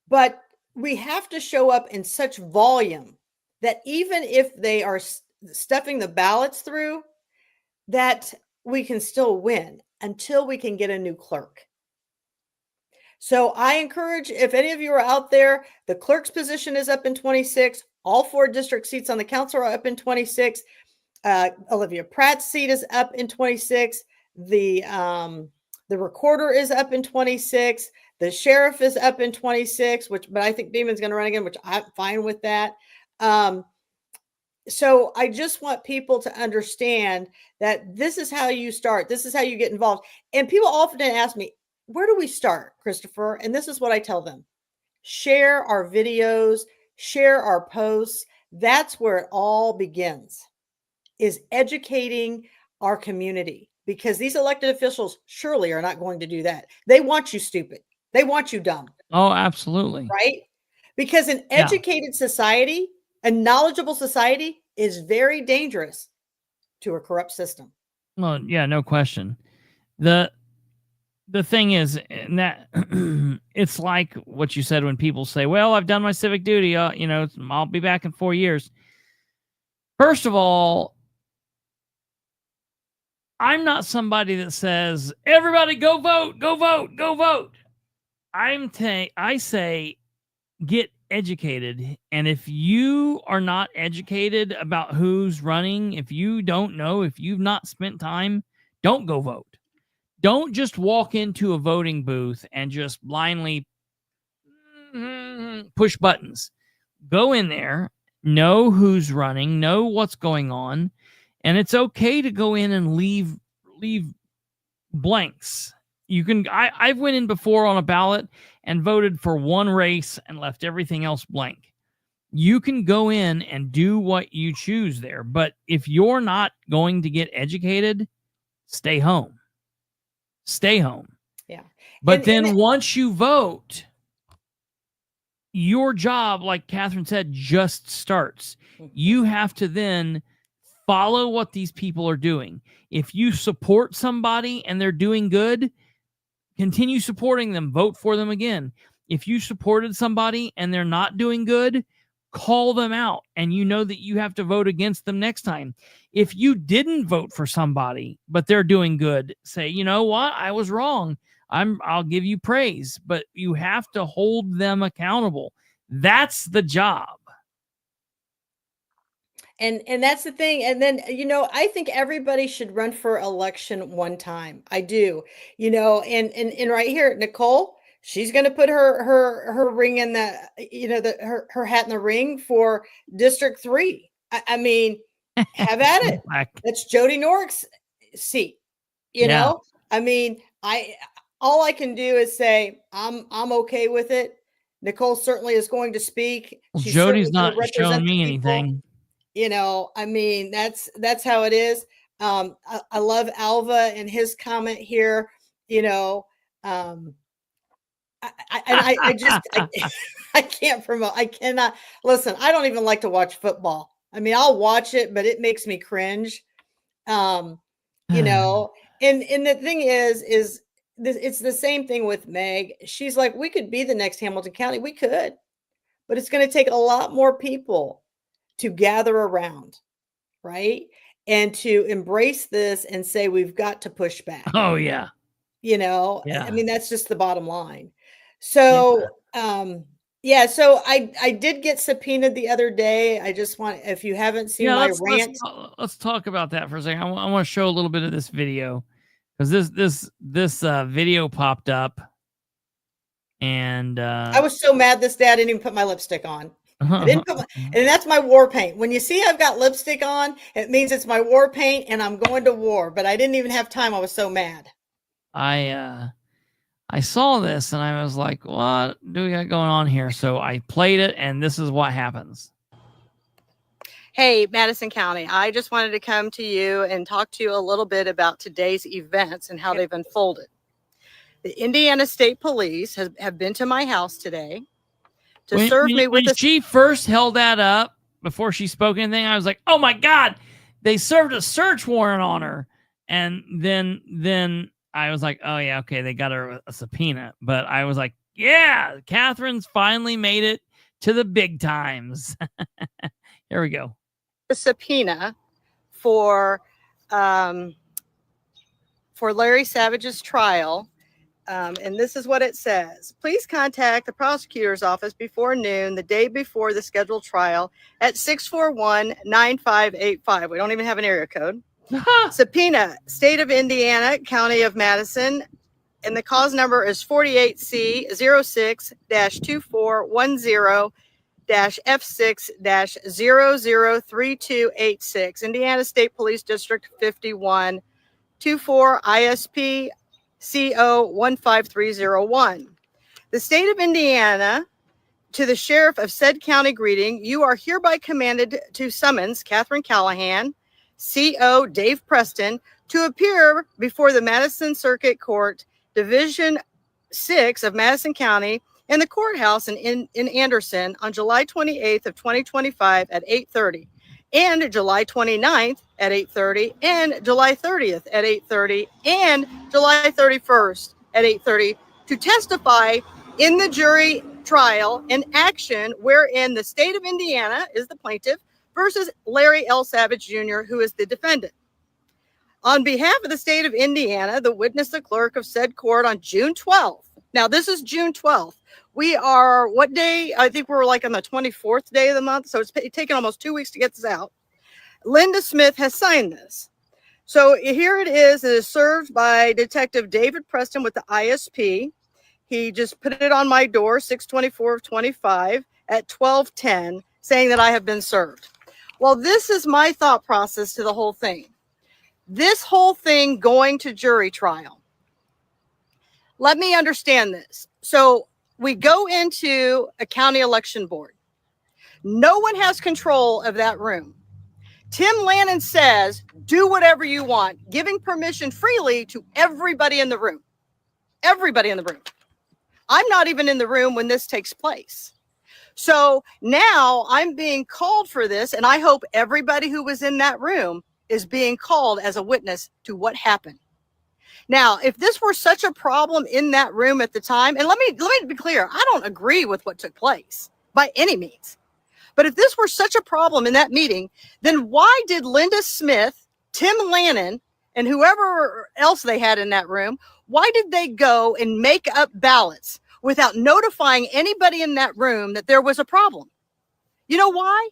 But we have to show up in such volume that even if they are stuffing the ballots through, that we can still win until we can get a new clerk. So I encourage, if any of you are out there, the clerk's position is up in 26. All 4 district seats on the council are up in 26. Olivia Pratt's seat is up in 26. The recorder is up in 26. The sheriff is up in 26, but I think Beeman's going to run again, which I'm fine with that. So I just want people to understand that this is how you start. This is how you get involved. And people often ask me, where do we start, Kristoher? And this is what I tell them. Share our videos, share our posts. That's where it all begins, is educating our community, because these elected officials surely are not going to do that. They want you stupid. They want you dumb. Oh, absolutely. Right? Because an educated society, a knowledgeable society, is very dangerous to a corrupt system. Well, yeah, no question. The thing is, and that it's like what you said when people say, well, I've done my civic duty. I'll be back in 4 years. First of all, I'm not somebody that says, everybody go vote, go vote, go vote. I say, get educated. And if you are not educated about who's running, if you don't know, if you've not spent time, don't go vote. Don't just walk into a voting booth and just blindly push buttons. Go in there, know who's running, know what's going on, and it's okay to go in and leave blanks. You can. I've went in before on a ballot and voted for one race and left everything else blank. You can go in and do what you choose there, but if you're not going to get educated, stay home. Stay home. Yeah. But then once you vote, your job, like Katherine said, just starts. You have to then follow what these people are doing. If you support somebody and they're doing good, continue supporting them. Vote for them again. If you supported somebody and they're not doing good, call them out, and you know that you have to vote against them next time. If you didn't vote for somebody, but they're doing good, say, you know what? I was wrong. I'll give you praise, but you have to hold them accountable. That's the job. And that's the thing. And then, I think everybody should run for election one time. I do, and right here, Nicole, she's going to put her ring in her hat in the ring for District 3. I mean, have at it. That's Jody Norrick's seat. You know, I mean, all I can do is say I'm okay with it. Nicole certainly is going to speak. Well, Jody's not showing me anything. I mean, that's how it is. I love Alva and his comment here. I can't promote. I cannot listen. I don't even like to watch football. I mean, I'll watch it, but it makes me cringe. And the thing is it's the same thing with Meg. She's like, we could be the next Hamilton County. We could, but it's going to take a lot more people to gather around, right? And to embrace this and say, we've got to push back. Oh yeah. I mean, that's just the bottom line. So, so I did get subpoenaed the other day. I just want, if you haven't seen my rant. Let's talk about that for a second. I want to show a little bit of this video, because this video popped up, and I was so mad this day I didn't even put my lipstick on. I didn't put and that's my war paint. When you see I've got lipstick on, it means it's my war paint and I'm going to war. But I didn't even have time. I was so mad. I saw this and I was like, what do we got going on here? So I played it, and this is what happens. Hey, Madison County, I just wanted to come to you and talk to you a little bit about today's events and how they've unfolded. The Indiana State Police have been to my house today to serve me with when she first held that up before she spoke anything, I was like, oh my God, they served a search warrant on her. And then I was like, oh yeah, okay, they got her a subpoena. But I was like, yeah, Katherine's finally made it to the big times. Here we go. A subpoena for Larry Savage's trial. And this is what it says. Please contact the prosecutor's office before noon, the day before the scheduled trial, at 641-9585. We don't even have an area code. Subpoena, State of Indiana, County of Madison, and the cause number is 48C06-2410-F6-003286, Indiana State Police District 51, 24 ISP CO 15301. The state of Indiana, to the sheriff of said county greeting, you are hereby commanded to summons Katherine Callahan, CO Dave Preston, to appear before the Madison Circuit Court, Division 6 of Madison County, in the courthouse in Anderson on July 28th of 2025 at 8:30, and July 29th at 8:30, and July 30th at 8:30, and July 31st at 8:30 to testify in the jury trial in action wherein the state of Indiana is the plaintiff versus Larry L. Savage Jr., who is the defendant. On behalf of the state of Indiana, the witness, the clerk of said court on June 12th. Now, this is June 12th. We are, what day? I think we're like on the 24th day of the month. So it's taken almost 2 weeks to get this out. Linda Smith has signed this. So here it is. It is served by Detective David Preston with the ISP. He just put it on my door, 6/24 of 25 at 12:10, saying that I have been served. Well, this is my thought process to the whole thing. This whole thing going to jury trial. Let me understand this. So we go into a county election board. No one has control of that room. Tim Lannon says, do whatever you want, giving permission freely to everybody in the room. Everybody in the room. I'm not even in the room when this takes place. So now I'm being called for this, and I hope everybody who was in that room is being called as a witness to what happened. Now, if this were such a problem in that room at the time, and let me be clear, I don't agree with what took place by any means. But if this were such a problem in that meeting, then why did Linda Smith, Tim Lannon, and whoever else they had in that room, why did they go and make up ballots without notifying anybody in that room that there was a problem? You know why?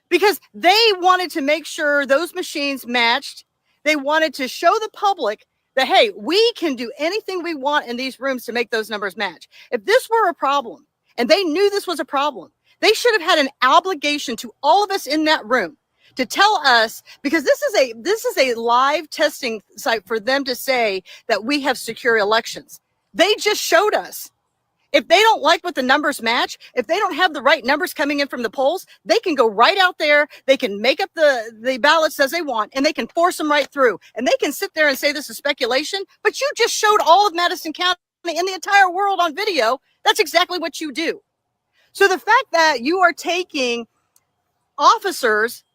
Because they wanted to make sure those machines matched. They wanted to show the public that, hey, we can do anything we want in these rooms to make those numbers match. If this were a problem, and they knew this was a problem, they should have had an obligation to all of us in that room to tell us, because this is a live testing site for them to say that we have secure elections. They just showed us. If they don't like what the numbers match, if they don't have the right numbers coming in from the polls, they can go right out there. They can make up the ballots as they want, and they can force them right through. And they can sit there and say this is speculation, but you just showed all of Madison County and the entire world on video. That's exactly what you do. So the fact that you are taking officers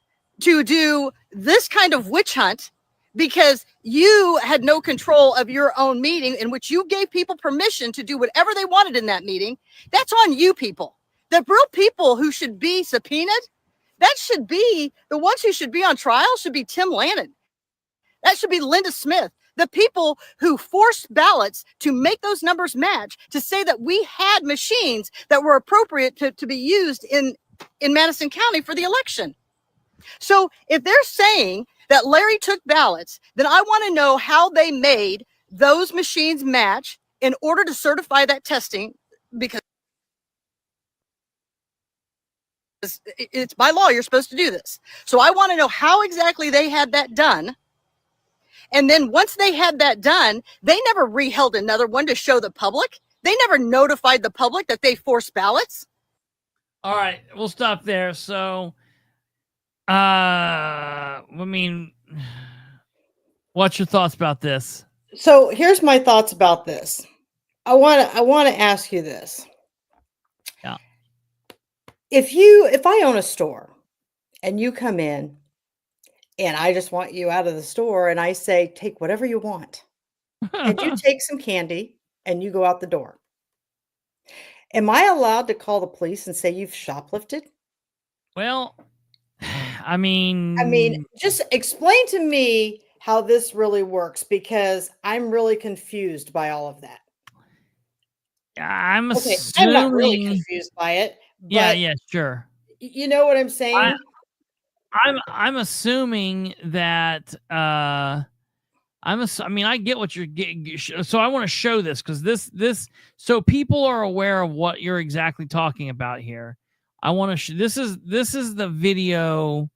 to do this kind of witch hunt because you had no control of your own meeting in which you gave people permission to do whatever they wanted in that meeting, that's on you people. The real people who should be subpoenaed, that should be the ones who should be on trial should be Tim Lannon. That should be Linda Smith. The people who forced ballots to make those numbers match, to say that we had machines that were appropriate to be used in Madison County for the election. So if they're saying that Larry took ballots, then I want to know how they made those machines match in order to certify that testing, because it's by law, you're supposed to do this. So I want to know how exactly they had that done. And then once they had that done, they never reheld another one to show the public. They never notified the public that they forced ballots. All right, we'll stop there. So, I mean, what's your thoughts about this? So here's my thoughts about this. I want to ask you this. Yeah. If I own a store and you come in and I just want you out of the store and I say, take whatever you want, and you take some candy and you go out the door, am I allowed to call the police and say you've shoplifted? Well, I mean, just explain to me how this really works, because I'm really confused by all of that. I'm Okay, assuming. I'm not really confused by it. But Yeah, sure. You know what I'm saying? I'm assuming that I mean, I get what you're getting. So I want to show this because so people are aware of what you're exactly talking about here. I want to this is the video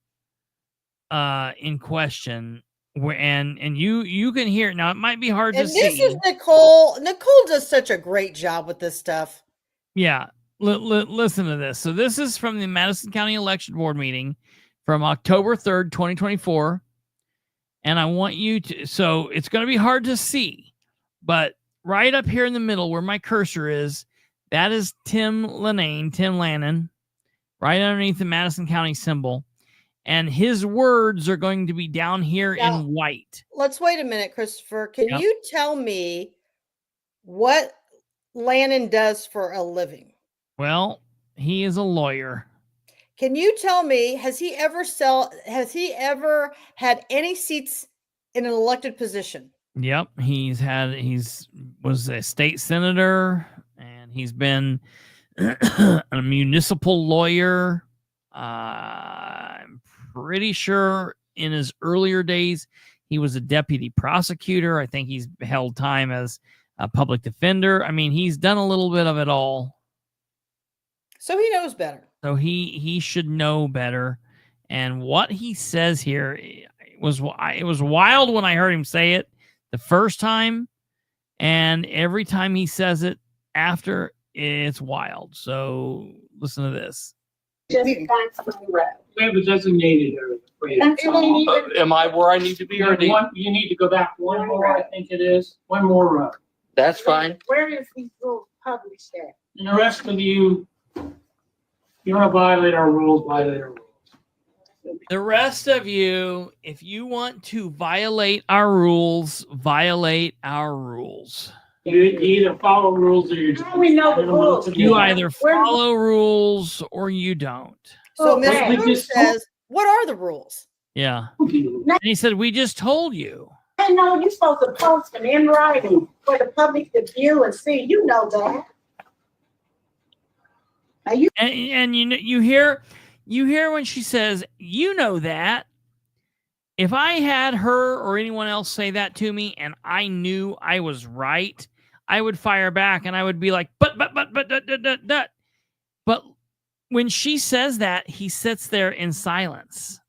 in question where and you can hear it now. It might be hard to see. And this is Nicole. Nicole does such a great job with this stuff. Yeah. Listen to this. So this is from the Madison County Election Board meeting from October 3rd, 2024. And I want you to, so it's going to be hard to see, but right up here in the middle where my cursor is, that is Tim Lannon, right underneath the Madison County symbol. And his words are going to be down here Now, in white. Let's wait a minute, Christopher. Can you tell me what Lannon does for a living? Well, he is a lawyer. Can you tell me, has he ever had any seats in an elected position? Yep. Was a state senator, and he's been a municipal lawyer. I'm pretty sure in his earlier days, he was a deputy prosecutor. I think he's held time as a public defender. I mean, he's done a little bit of it all. So he knows better. So he should know better. And what he says here it was wild when I heard him say it the first time, and every time he says it after, it's wild. So listen to this. We have a designated area. Am I where I need to be? Or You need to go back one more, I think it is. One more row. That's fine. Where is these rules published at? And the rest of you, you want to violate our rules, violate our rules. The rest of you, if you want to violate our rules, violate our rules. You either follow rules or you How do we know the rules? You either follow rules or you don't. So Okay. Mr. Moon says, what are the rules? Yeah. And he said, we just told you. I know you're supposed to post them in writing for the public to view and see. You know that. And you hear when she says, you know that. If I had her or anyone else say that to me and I knew I was right, I would fire back and I would be like, but. But when she says that, he sits there in silence.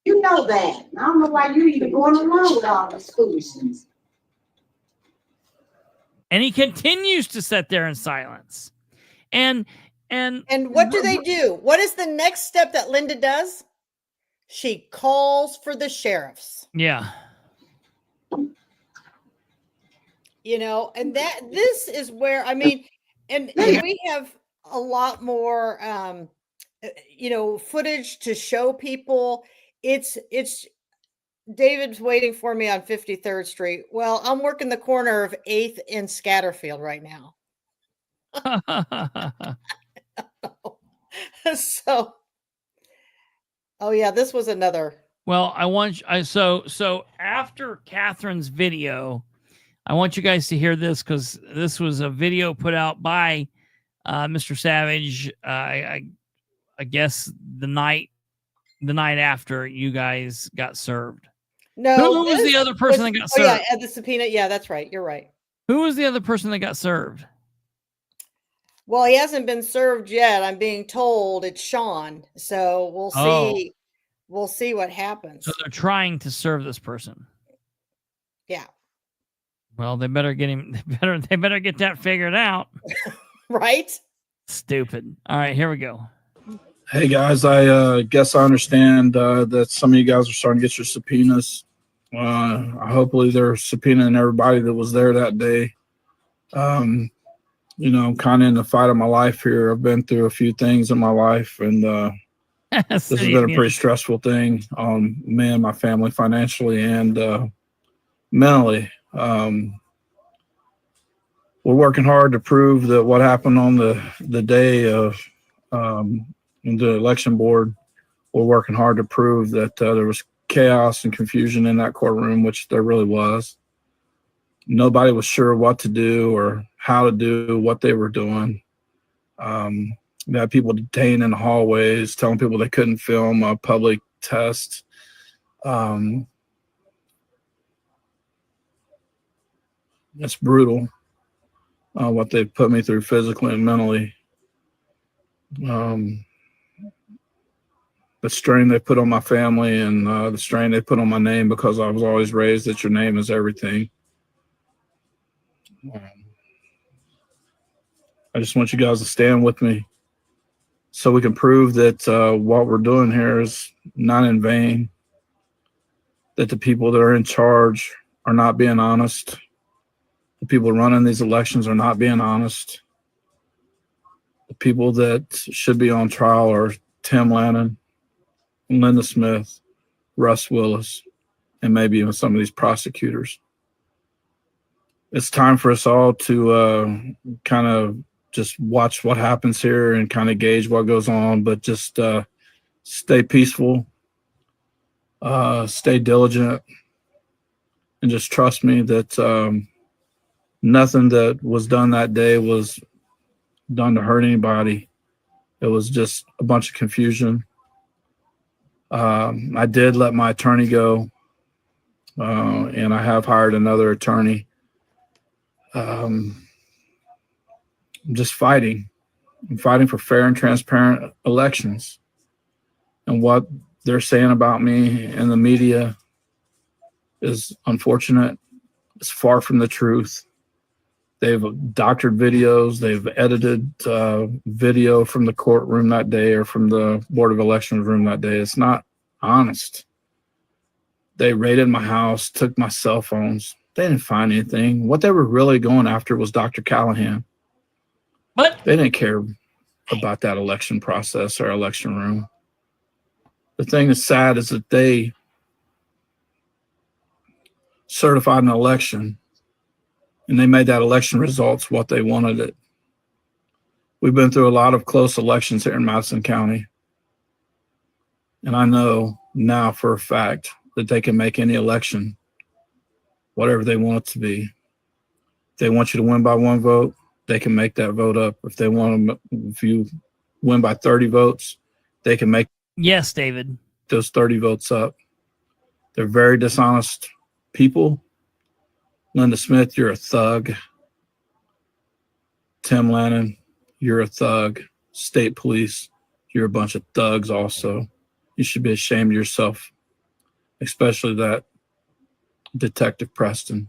You know that. I don't know why you even going along with all this foolishness. And he continues to sit there in silence. And what do they do? What is the next step that Linda does? She calls for the sheriffs. Yeah. You know, and this is where, I mean, and we have a lot more, footage to show people. It's David's waiting for me on 53rd Street. Well, I'm working the corner of 8th in Scatterfield right now. So, oh yeah, this was another. Well, so after Catherine's video, I want you guys to hear this because this was a video put out by Mr. Savage. I guess the night after you guys got served. No, who was the other person that got served? Oh yeah, the subpoena. Yeah, that's right. You're right. Who was the other person that got served? Well, he hasn't been served yet. I'm being told it's Sean. So we'll see. Oh. We'll see what happens. So they're trying to serve this person. Yeah. Well, they better get him. They better get that figured out. Right? Stupid. All right, here we go. Hey guys, I guess I understand that some of you guys are starting to get your subpoenas. Hopefully they're subpoenaing everybody that was there that day. I'm kind of in the fight of my life here. I've been through a few things in my life, and this has been a pretty stressful thing on me and my family financially and mentally. We're working hard to prove that what happened on the day of the election board, we're working hard to prove that there was chaos and confusion in that courtroom, which there really was. Nobody was sure what to do or how to do what they were doing. They had people detained in the hallways, telling people they couldn't film a public test. It's brutal what they've put me through physically and mentally. The strain they put on my family and the strain they put on my name, because I was always raised that your name is everything. I just want you guys to stand with me so we can prove that what we're doing here is not in vain, that the people that are in charge are not being honest. The people running these elections are not being honest. The people that should be on trial are Tim Lannon, Linda Smith, Russ Willis, and maybe even some of these prosecutors. It's time for us all to kind of just watch what happens here and kind of gauge what goes on, but just stay peaceful, stay diligent, and just trust me that nothing that was done that day was done to hurt anybody. It was just a bunch of confusion. I did let my attorney go, and I have hired another attorney. I'm just fighting. I'm fighting for fair and transparent elections. And what they're saying about me in the media is unfortunate. It's far from the truth. They've doctored videos. They've edited video from the courtroom that day or from the Board of Elections room that day. It's not honest. They raided my house, took my cell phones. They didn't find anything. What they were really going after was Dr. Callahan. What? They didn't care about that election process or election room. The thing that's sad is that they certified an election and they made that election results what they wanted it. We've been through a lot of close elections here in Madison County. And I know now for a fact that they can make any election whatever they want it to be. If they want you to win by 1 vote, they can make that vote up. If they want to, if you win by 30 votes, they can make Yes, David. those 30 votes up. They're very dishonest people. Linda Smith, you're a thug. Tim Lannon, you're a thug. State police, you're a bunch of thugs also. You should be ashamed of yourself, especially that Detective Preston.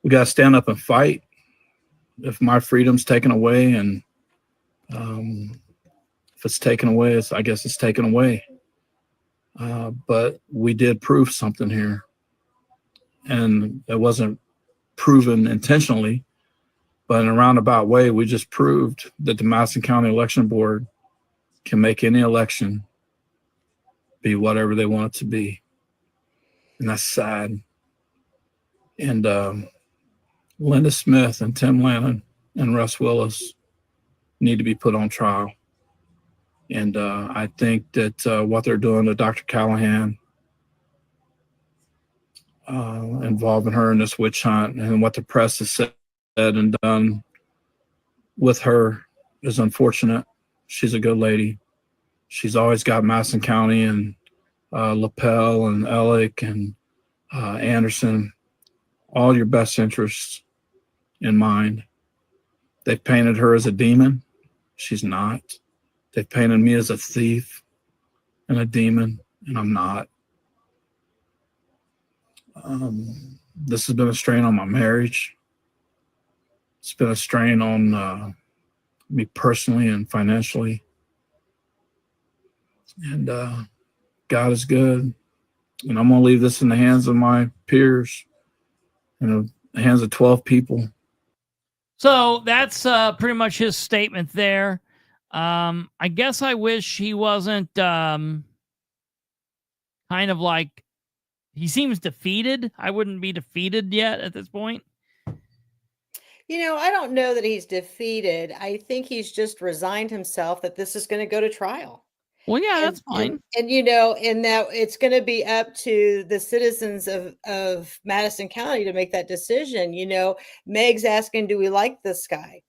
We got to stand up and fight. If my freedom's taken away, and if it's taken away, I guess it's taken away. But we did prove something here, and it wasn't proven intentionally, but in a roundabout way, we just proved that the Madison County Election Board can make any election be whatever they want it to be. And that's sad. And Linda Smith and Tim Lannon and Russ Willis need to be put on trial. And I think that what they're doing to Dr. Callahan, involving her in this witch hunt, and what the press has said and done with her is unfortunate. She's a good lady. She's always got Madison County and LaPel and Ellick and Anderson, all your best interests in mind. They've painted her as a demon. She's not. They've painted me as a thief and a demon, and I'm not. This has been a strain on my marriage. It's been a strain on me personally and financially. And God is good. And I'm going to leave this in the hands of my peers, in the hands of 12 people. So that's pretty much his statement there. I guess I wish he wasn't kind of like, he seems defeated. I wouldn't be defeated yet at this point. You know, I don't know that he's defeated. I think he's just resigned himself that this is going to go to trial. Well, yeah, that's fine. And you know, and that it's going to be up to the citizens of Madison County to make that decision. You know, Meg's asking, do we like this guy?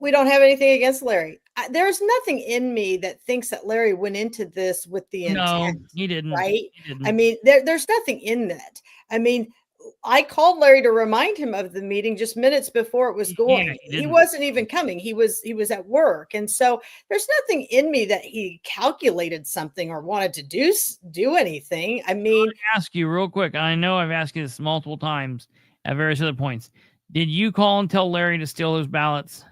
we don't have anything against Larry. There's nothing in me that thinks that Larry went into this with the No, intent, he didn't. right? He didn't. I mean, there's nothing in that. I mean, I called Larry to remind him of the meeting just minutes before it was going. Yeah, he wasn't even coming. He was at work. And so there's nothing in me that he calculated something or wanted to do anything. I mean, ask you real quick. I know I've asked you this multiple times at various other points. Did you call and tell Larry to steal those ballots?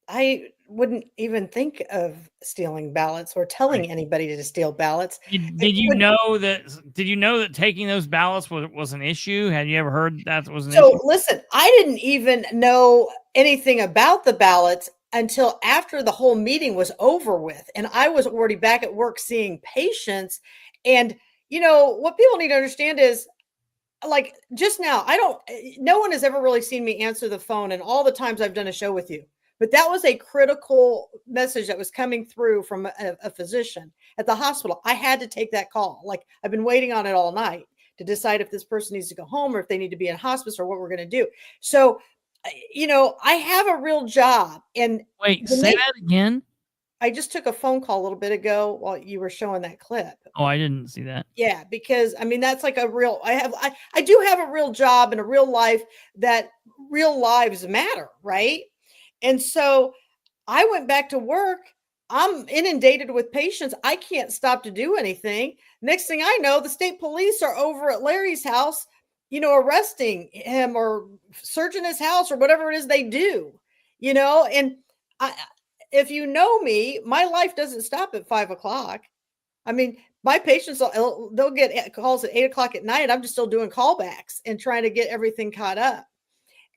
I wouldn't even think of stealing ballots or telling anybody to steal ballots. Did you know that taking those ballots was an issue? Had you ever heard that was an issue? So listen, I didn't even know anything about the ballots until after the whole meeting was over with. And I was already back at work seeing patients. And you know, what people need to understand is, like, just now, no one has ever really seen me answer the phone in all the times I've done a show with you. But that was a critical message that was coming through from a physician at the hospital. I had to take that call. Like, I've been waiting on it all night to decide if this person needs to go home or if they need to be in hospice or what we're going to do. So, you know, I have a real job. And wait, say that again. I just took a phone call a little bit ago while you were showing that clip. Oh, I didn't see that. Yeah, because I mean, that's like I do have a real job and a real life, that real lives matter, right? And so I went back to work. I'm inundated with patients. I can't stop to do anything. Next thing I know, the state police are over at Larry's house, you know, arresting him or searching his house or whatever it is they do, you know. And if you know me, my life doesn't stop at 5 o'clock. I mean, my patients, they'll get calls at 8 o'clock at night. I'm just still doing callbacks and trying to get everything caught up.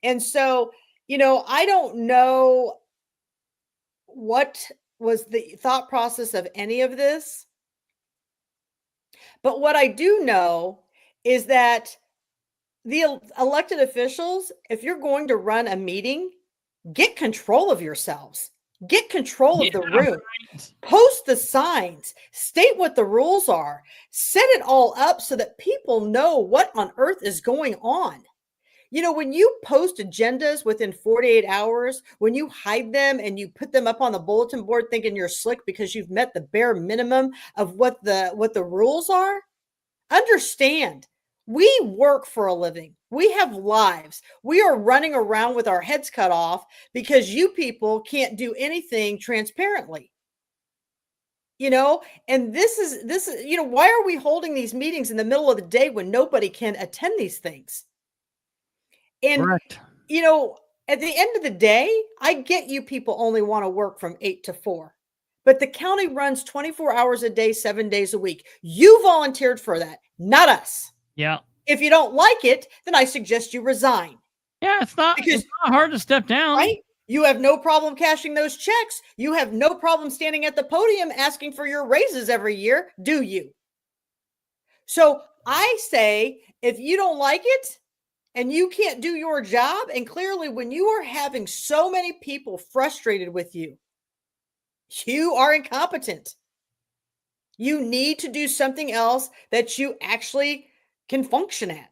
And so, you know, I don't know what was the thought process of any of this. But what I do know is that the elected officials, if you're going to run a meeting, get control of yourselves. Get control of the room. Right. Post the signs. State what the rules are. Set it all up so that people know what on earth is going on. You know, when you post agendas within 48 hours, when you hide them and you put them up on the bulletin board thinking you're slick because you've met the bare minimum of what the rules are, understand, we work for a living. We have lives. We are running around with our heads cut off because you people can't do anything transparently. You know, and this is, you know, why are we holding these meetings in the middle of the day when nobody can attend these things? And, correct. You know, at the end of the day, I get you people only want to work from 8 to 4, but the county runs 24 hours a day, 7 days a week. You volunteered for that, not us. Yeah. If you don't like it, then I suggest you resign. Yeah, it's not hard to step down. Right? You have no problem cashing those checks. You have no problem standing at the podium asking for your raises every year, do you? So I say, if you don't like it, and you can't do your job, and clearly when you are having so many people frustrated with you, you are incompetent. You need to do something else that you actually can function at.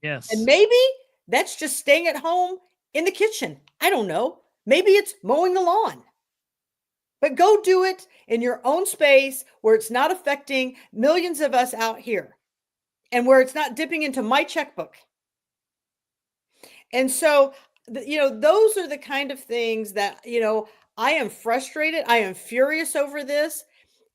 Yes. And maybe that's just staying at home in the kitchen. I don't know. Maybe it's mowing the lawn. But go do it in your own space where it's not affecting millions of us out here and where it's not dipping into my checkbook. And so, you know, those are the kind of things that, you know, I am frustrated. I am furious over this.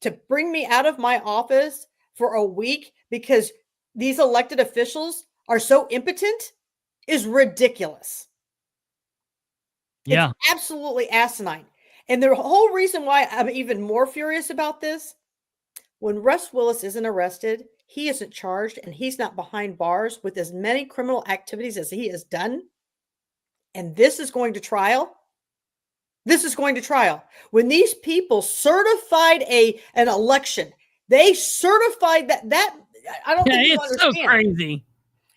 To bring me out of my office for a week because these elected officials are so impotent is ridiculous. Yeah. It's absolutely asinine. And the whole reason why I'm even more furious about this, when Russ Willis isn't arrested, he isn't charged, and he's not behind bars with as many criminal activities as he has done. And this is going to trial. This is going to trial. When these people certified an election, they certified that I don't think you understand. It's so crazy.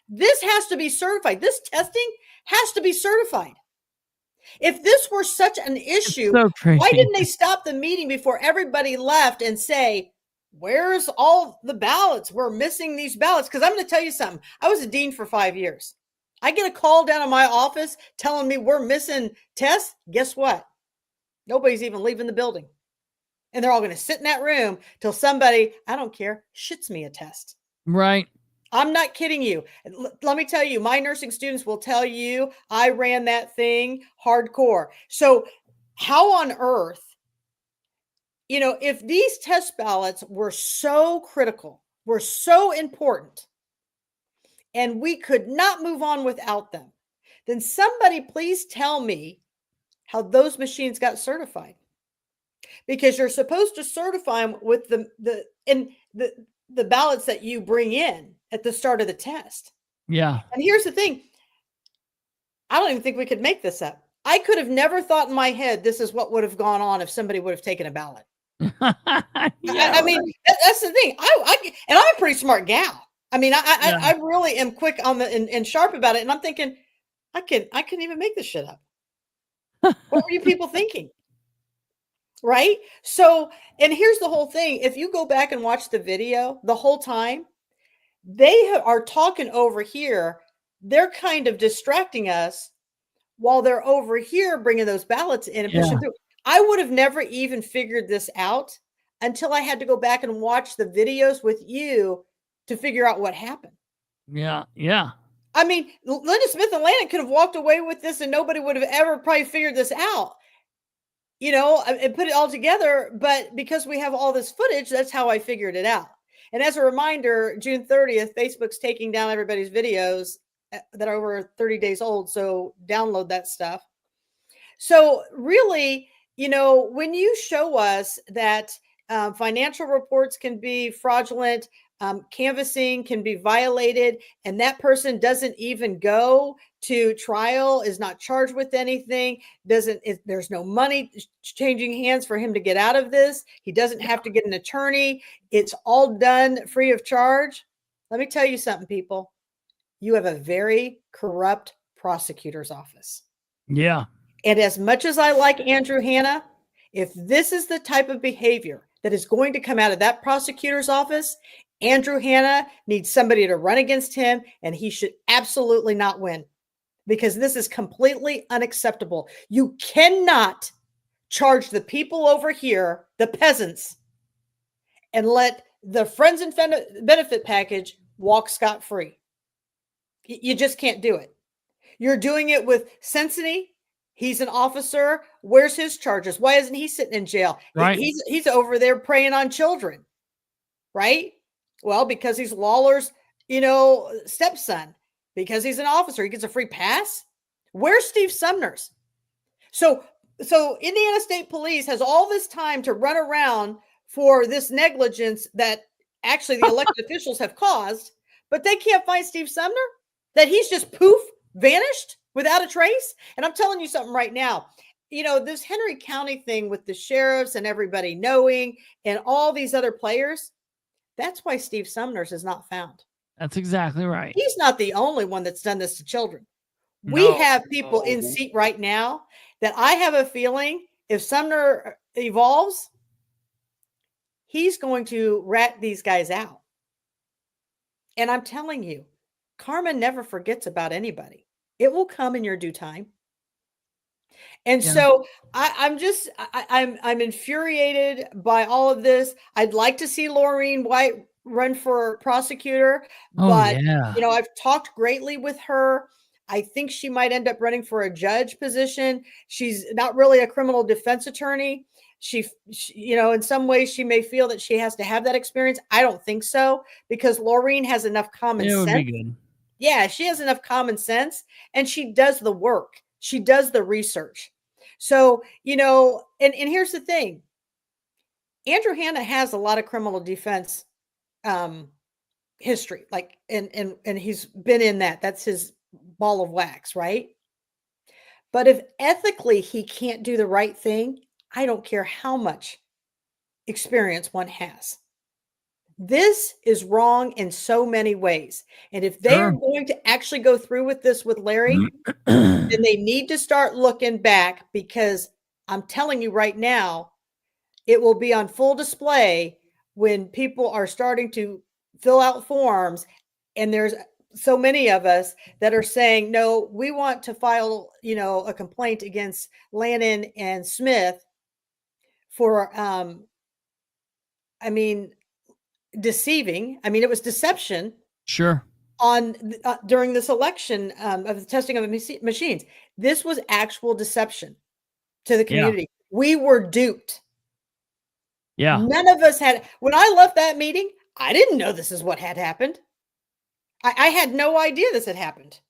This has to be certified. This testing has to be certified. If this were such an issue, why didn't they stop the meeting before everybody left and say, where's all the ballots? We're missing these ballots. Because I'm going to tell you something. I was a dean for 5 years. I get a call down in my office telling me we're missing tests. Guess what? Nobody's even leaving the building. And they're all going to sit in that room till somebody, I don't care, shits me a test. Right. I'm not kidding you. Let me tell you, my nursing students will tell you I ran that thing hardcore. So how on earth, if these test ballots were so critical, were so important, and we could not move on without them, then somebody please tell me how those machines got certified. Because you're supposed to certify them with the ballots that you bring in at the start of the test. Yeah. And here's the thing. I don't even think we could make this up. I could have never thought in my head this is what would have gone on if somebody would have taken a ballot. I mean, that's the thing. And I'm a pretty smart gal. I mean, I really am quick on and sharp about it. And I'm thinking, I couldn't even make this shit up. What were you people thinking? Right? So, and here's the whole thing. If you go back and watch the video the whole time, they are talking over here. They're kind of distracting us while they're over here bringing those ballots in and pushing through. I would have never even figured this out until I had to go back and watch the videos with you to figure out what happened. Yeah. Yeah. I mean, Linda Smith and Lannon could have walked away with this and nobody would have ever probably figured this out. And put it all together. But because we have all this footage, that's how I figured it out. And as a reminder, June 30th, Facebook's taking down everybody's videos that are over 30 days old. So download that stuff. So really, when you show us that financial reports can be fraudulent, canvassing can be violated, and that person doesn't even go to trial, is not charged with anything, there's no money changing hands for him to get out of this. He doesn't have to get an attorney. It's all done free of charge. Let me tell you something, people. You have a very corrupt prosecutor's office. Yeah. And as much as I like Andrew Hanna, if this is the type of behavior that is going to come out of that prosecutor's office, Andrew Hanna needs somebody to run against him, and he should absolutely not win, because this is completely unacceptable. You cannot charge the people over here, the peasants, and let the friends and benefit package walk scot-free. You just can't do it. You're doing it with Sensitivity. He's an officer. Where's his charges? Why isn't he sitting in jail? Right. He's over there preying on children, right? Well, because he's Lawler's, stepson. Because he's an officer, he gets a free pass. Where's Steve Sumner's? So Indiana State Police has all this time to run around for this negligence that actually the elected officials have caused, but they can't find Steve Sumner, that he's just poof, vanished without a trace. And I'm telling you something right now, this Henry County thing with the sheriffs and everybody knowing and all these other players, that's why Steve Sumner's is not found. That's exactly right. He's not the only one that's done this to children. We have people in seat right now that I have a feeling if Sumner evolves, he's going to rat these guys out. And I'm telling you, karma never forgets about anybody. It will come in your due time. And so I'm infuriated by all of this. I'd like to see Laureen White run for prosecutor, but I've talked greatly with her. I think she might end up running for a judge position. She's not really a criminal defense attorney. She in some ways she may feel that she has to have that experience. I don't think so, because Laureen has enough common sense. Would be good. Yeah, she has enough common sense, and she does the work. She does the research. So, and here's the thing. Andrew Hanna has a lot of criminal defense history, and he's been in that. That's his ball of wax, right? But if ethically he can't do the right thing, I don't care how much experience one has. This is wrong in so many ways. And if they are going to actually go through with this with Larry, then they need to start looking back, because I'm telling you right now, it will be on full display when people are starting to fill out forms and there's so many of us that are saying, no, we want to file, you know, a complaint against Lannon and Smith for, I mean, deceiving. I mean, it was deception Sure. on during this election of the testing of the machines. This was actual deception to the community. We were duped. Yeah. None of us had, when I left that meeting, I didn't know this is what had happened. I had no idea this had happened.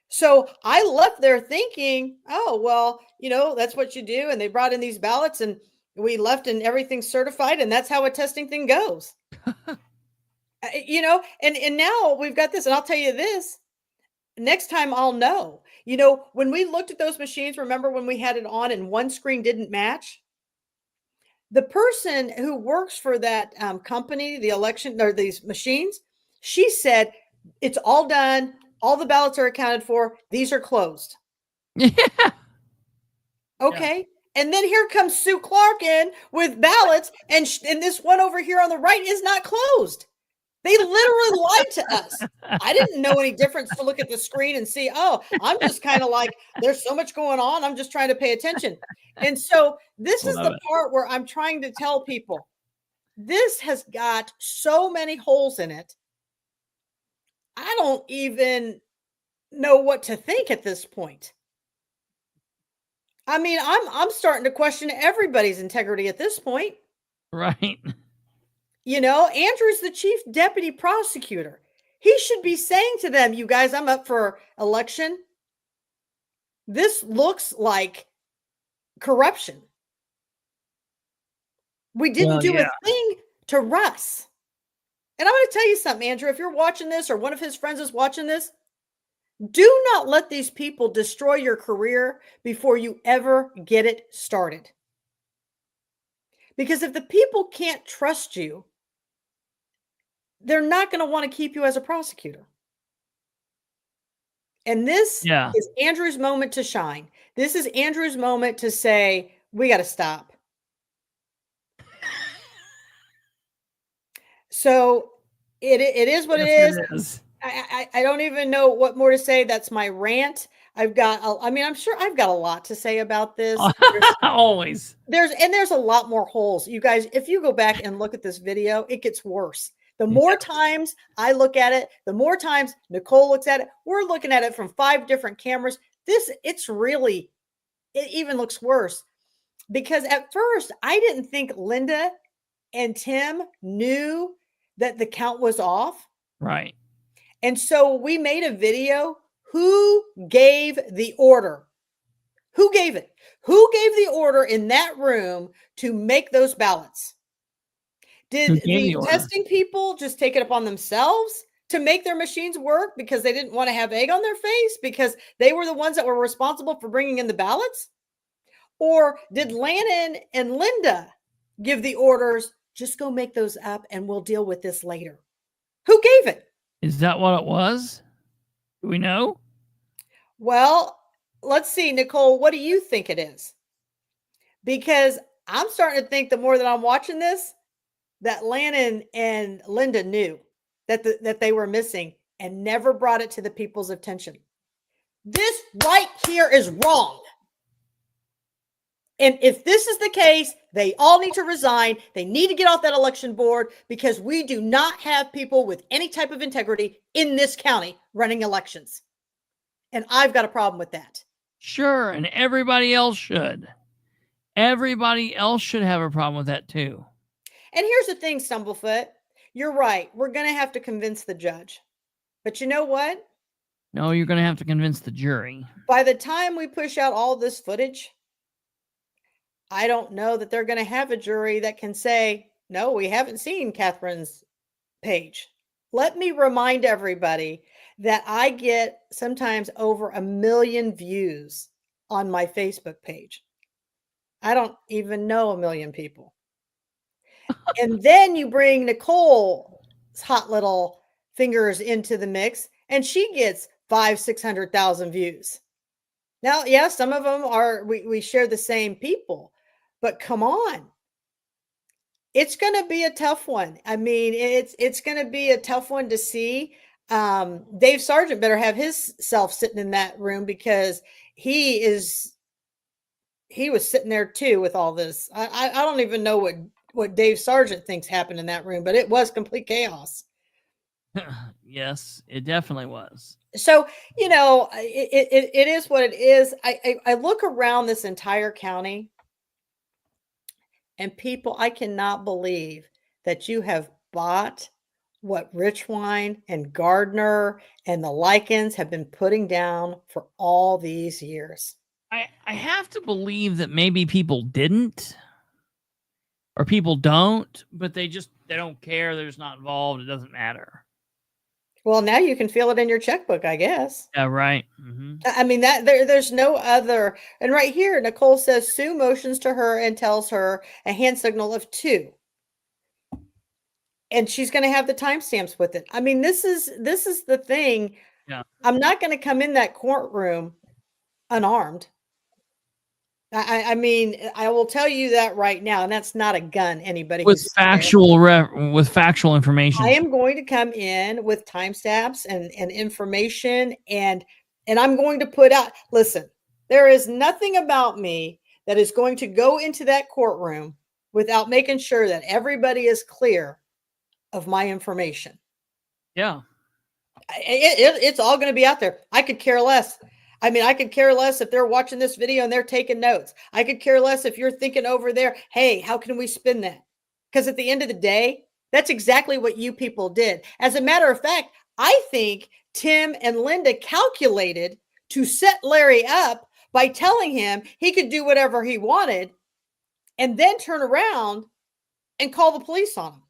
So I left there thinking, oh, well, you know, that's what you do. And they brought in these ballots and we left and everything's certified. And that's how a testing thing goes. You know, and now we've got this. And I'll tell you this, next time I'll know. You know, when we looked at those machines, remember when we had it on and one screen didn't match? The person who works for that company, the election or these machines, she said, it's all done. All the ballots are accounted for. These are closed. Yeah. Okay. Yeah. And then here comes Sue Clark in with ballots. And this one over here on the right is not closed. They literally lied to us. I didn't know any difference to look at the screen and see, oh, I'm just kind of like, there's so much going on. I'm just trying to pay attention. And so this is the part where I'm trying to tell people, this has got so many holes in it. I don't even know what to think at this point. I mean, I'm starting to question everybody's integrity at this point. Right. You know, Andrew's the chief deputy prosecutor. He should be saying to them, you guys, I'm up for election. This looks like corruption. We didn't do a thing to Russ. And I'm going to tell you something, Andrew, if you're watching this or one of his friends is watching this, do not let these people destroy your career before you ever get it started. Because if the people can't trust you, they're not going to want to keep you as a prosecutor. And this is Andrew's moment to shine. This is Andrew's moment to say, we got to stop. So it is what it is. I don't even know what more to say. That's my rant. I'm sure I've got a lot to say about this. Always. There's a lot more holes. You guys, if you go back and look at this video, it gets worse. The more times I look at it, the more times Nicole looks at it. We're looking at it from 5 different cameras. It even looks worse. Because at first, I didn't think Linda and Tim knew that the count was off. Right. And so we made a video. Who gave the order? Who gave it? Who gave the order in that room to make those ballots? Did the testing people just take it upon themselves to make their machines work because they didn't want to have egg on their face because they were the ones that were responsible for bringing in the ballots? Or did Lannon and Linda give the orders, just go make those up and we'll deal with this later? Who gave it? Is that what it was? Do we know? Well, let's see, Nicole, what do you think it is? Because I'm starting to think the more that I'm watching this, that Lannon and Linda knew that they were missing and never brought it to the people's attention. This right here is wrong. And if this is the case, they all need to resign. They need to get off that election board because we do not have people with any type of integrity in this county running elections. And I've got a problem with that. Sure. And everybody else should. Everybody else should have a problem with that too. And here's the thing, Stumblefoot. You're right. We're going to have to convince the judge. But you know what? No, you're going to have to convince the jury. By the time we push out all this footage, I don't know that they're going to have a jury that can say, no, we haven't seen Katherine's page. Let me remind everybody that I get sometimes over 1 million views on my Facebook page. I don't even know 1 million people. And then you bring Nicole's hot little fingers into the mix and she gets 500,000-600,000 views. Now, yeah, some of them are, we share the same people, but come on. It's going to be a tough one. I mean, it's going to be a tough one to see. Dave Sargent better have his self sitting in that room because he was sitting there too with all this. I don't even know what Dave Sargent thinks happened in that room, but it was complete chaos. Yes, it definitely was. So, it is what it is. I look around this entire county and people, I cannot believe that you have bought what Richwine and Gardner and the Likens have been putting down for all these years. I have to believe that maybe people didn't or people don't, but they don't care. They're just not involved. It doesn't matter. Well, now you can feel it in your checkbook, I guess. Yeah, right. Mm-hmm. I mean, there's no other. And right here, Nicole says Sue motions to her and tells her a hand signal of 2. And she's going to have the timestamps with it. I mean, this is the thing. Yeah. I'm not going to come in that courtroom unarmed. I mean, I will tell you that right now, and that's not a gun. Anybody with factual information. I am going to come in with timestamps and information, and I'm going to put out. Listen, there is nothing about me that is going to go into that courtroom without making sure that everybody is clear of my information. Yeah, it's all going to be out there. I could care less. I mean, I could care less if they're watching this video and they're taking notes. I could care less if you're thinking over there, hey, how can we spin that? Because at the end of the day, that's exactly what you people did. As a matter of fact, I think Tim and Linda calculated to set Larry up by telling him he could do whatever he wanted and then turn around and call the police on him.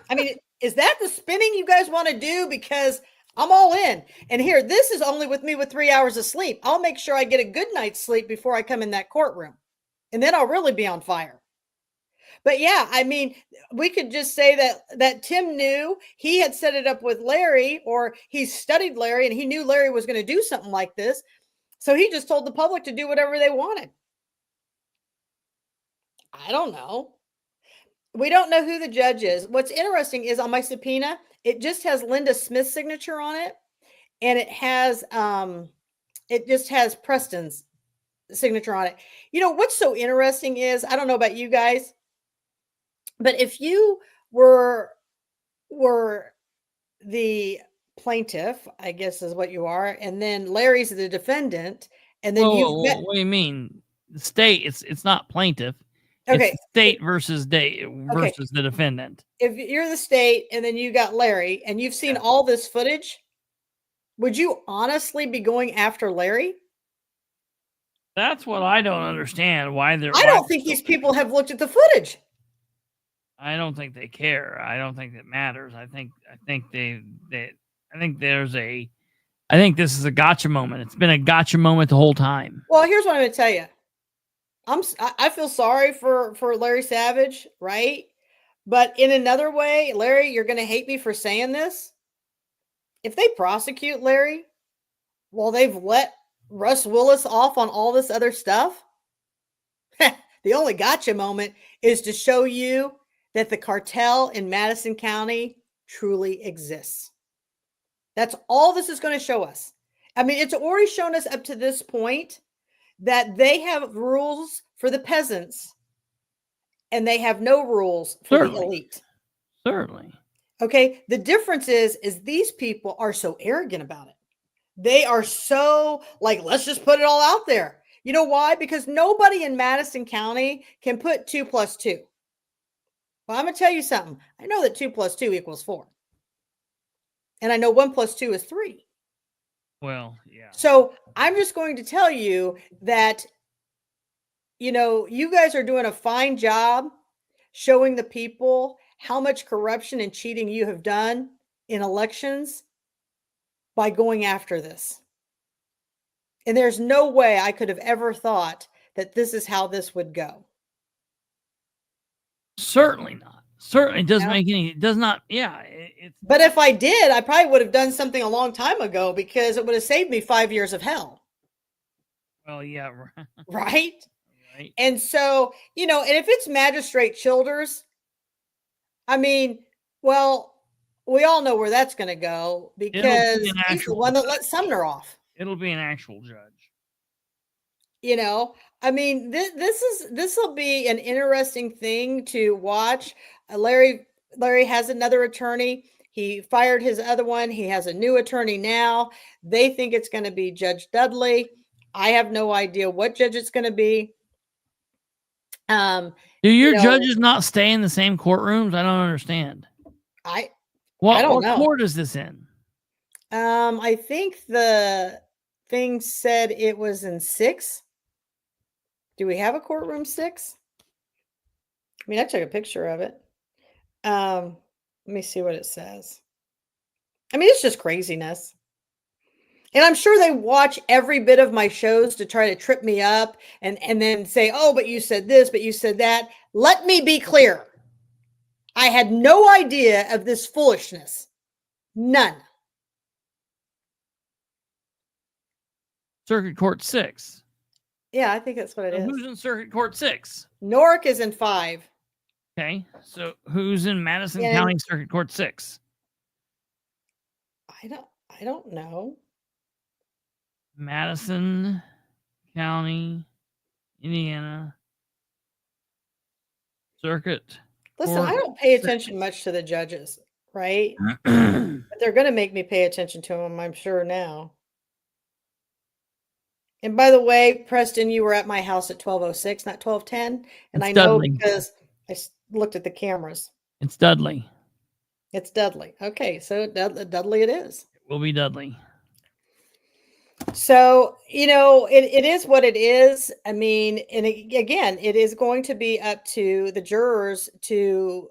I mean, is that the spinning you guys want to do? Because I'm all in. And here, this is only with me with 3 hours of sleep. I'll make sure I get a good night's sleep before I come in that courtroom. And then I'll really be on fire. But yeah, I mean, we could just say that Tim knew he had set it up with Larry, or he studied Larry and he knew Larry was going to do something like this. So he just told the public to do whatever they wanted. I don't know. We don't know who the judge is. What's interesting is on my subpoena, it just has Linda Smith's signature on it, and it just has Preston's signature on it. You know, what's so interesting is, I don't know about you guys, but if you were the plaintiff, I guess is what you are, and then Larry's the defendant, and then what do you mean? The state, it's not plaintiff. Okay. It's state versus the defendant. If you're the state and then you got Larry and you've seen all this footage, would you honestly be going after Larry? That's what I don't understand. I don't think these people have looked at the footage. I don't think they care. I don't think it matters. I think this is a gotcha moment. It's been a gotcha moment the whole time. Well, here's what I'm going to tell you. I feel sorry for Larry Savage, right? But in another way, Larry, you're going to hate me for saying this. If they prosecute Larry, well, they've let Russ Willis off on all this other stuff. The only gotcha moment is to show you that the cartel in Madison County truly exists. That's all this is going to show us. I mean, it's already shown us up to this point that they have rules for the peasants and they have no rules for the elite. Certainly. Okay. The difference is these people are so arrogant about it. They are so like, let's just put it all out there. You know why? Because nobody in Madison County can put 2 + 2. Well, I'm going to tell you something. I know that 2 + 2 = 4. And I know 1 + 2 is 3. Well, yeah. So I'm just going to tell you that, you know, you guys are doing a fine job showing the people how much corruption and cheating you have done in elections by going after this. And there's no way I could have ever thought that this is how this would go. Certainly not. Certainly doesn't make any, it does not. Yeah. But if I did, I probably would have done something a long time ago because it would have saved me 5 years of hell. Well, yeah. Right. And so, you know, and if it's Magistrate Childers, I mean, well, we all know where that's going to go because an he's the actual one that let Sumner off. It'll be an actual judge. You know, I mean, this will be an interesting thing to watch. Larry has another attorney. He fired his other one. He has a new attorney now. They think it's going to be Judge Dudley. I have no idea what judge it's going to be. Do your judges not stay in the same courtrooms? I don't understand. I What don't know. court is this in? I think the thing said it was in 6. Do we have a courtroom 6? I mean, I took a picture of it. Let me see what it says. I mean, it's just craziness. And I'm sure they watch every bit of my shows to try to trip me up and then say, oh, but you said this, but you said that. Let me be clear. I had no idea of this foolishness. None. Circuit Court 6. Yeah, I think that's what it is. Who's in Circuit Court 6? Newark is in 5. Okay, so who's in Madison County Circuit Court 6? I don't know. Madison County, Indiana Circuit. Listen, Court I don't pay attention much to the judges, right? But they're going to make me pay attention to them, I'm sure now. And by the way, Preston, you were at my house at 12:06, not 12:10, and I know because I looked at the cameras. It's Dudley. It's Dudley. Okay, so Dudley it is. It will be Dudley. So, you know, it is what it is. I mean, and again, it is going to be up to the jurors to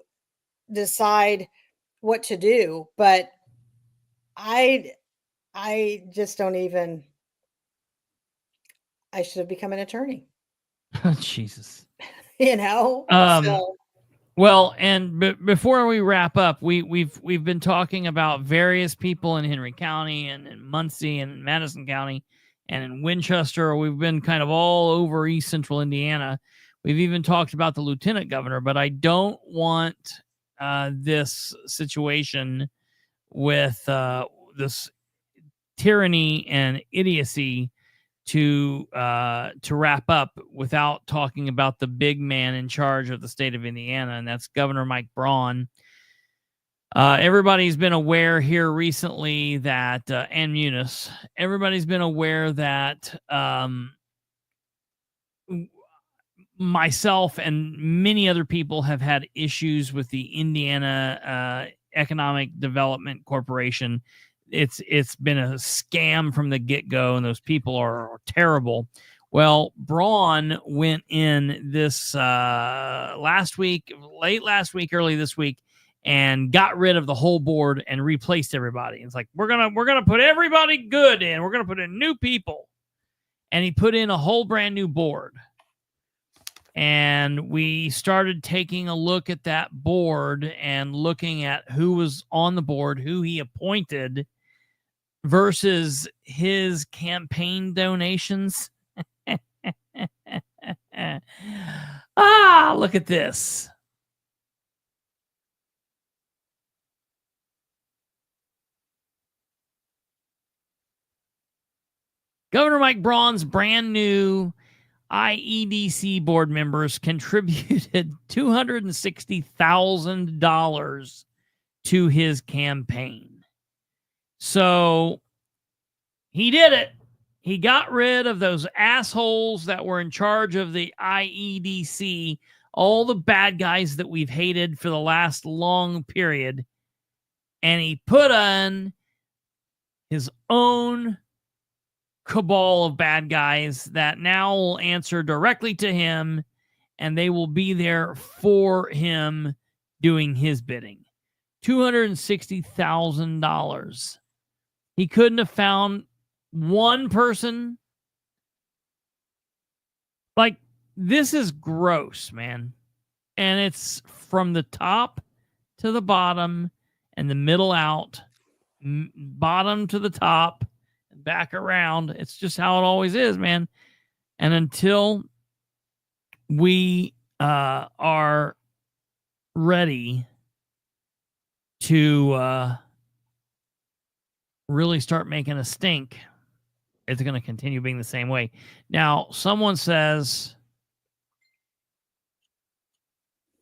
decide what to do. But I just don't even. I should have become an attorney. Jesus. You know. Well, and before we wrap up, we've been talking about various people in Henry County and in Muncie and in Madison County and in Winchester. We've been kind of all over East Central Indiana. We've even talked about the lieutenant governor, but I don't want this situation with this tyranny and idiocy to wrap up without talking about the big man in charge of the state of Indiana, and that's Governor Mike Braun. Everybody's been aware here recently that, and Munis, everybody's been aware that myself and many other people have had issues with the Indiana Economic Development Corporation. It's been a scam from the get-go, and those people are terrible. Well, Braun went in this last week, late last week, early this week, and got rid of the whole board and replaced everybody. It's like, we're gonna put everybody good in. We're gonna put in new people. And he put in a whole brand new board. And we started taking a look at that board and looking at who was on the board, who he appointed, versus his campaign donations. Look at this. Governor Mike Braun's brand new IEDC board members contributed $260,000 to his campaign. So he did it. He got rid of those assholes that were in charge of the IEDC, all the bad guys that we've hated for the last long period. And he put on his own cabal of bad guys that now will answer directly to him, and they will be there for him doing his bidding. $260,000. He couldn't have found one person. Like, this is gross, man. And it's from the top to the bottom and the middle out, bottom to the top, back around. It's just how it always is, man. And until we are ready to really start making a stink, it's going to continue being the same way. Now, someone says,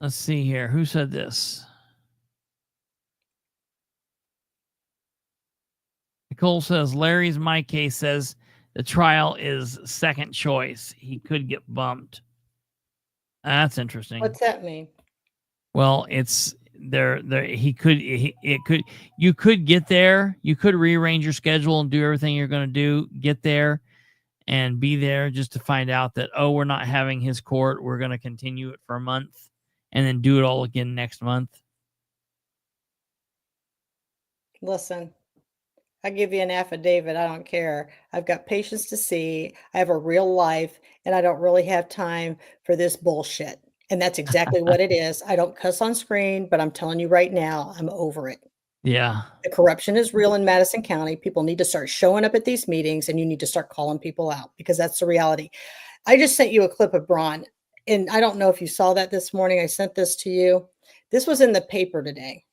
let's see here. Who said this? Nicole says, Larry's my case says the trial is second choice. He could get bumped. That's interesting. What's that mean? Well, it's there. You could get there. You could rearrange your schedule and do everything you're going to do. Get there and be there just to find out that, oh, we're not having his court. We're going to continue it for a month and then do it all again next month. Listen, I give you an affidavit. I don't care. I've got patients to see. I have a real life, and I don't really have time for this bullshit. And that's exactly what it is. I don't cuss on screen, but I'm telling you right now, I'm over it. Yeah. The corruption is real in Madison County. People need to start showing up at these meetings, and you need to start calling people out because that's the reality. I just sent you a clip of Braun, and I don't know if you saw that this morning. I sent this to you. This was in the paper today.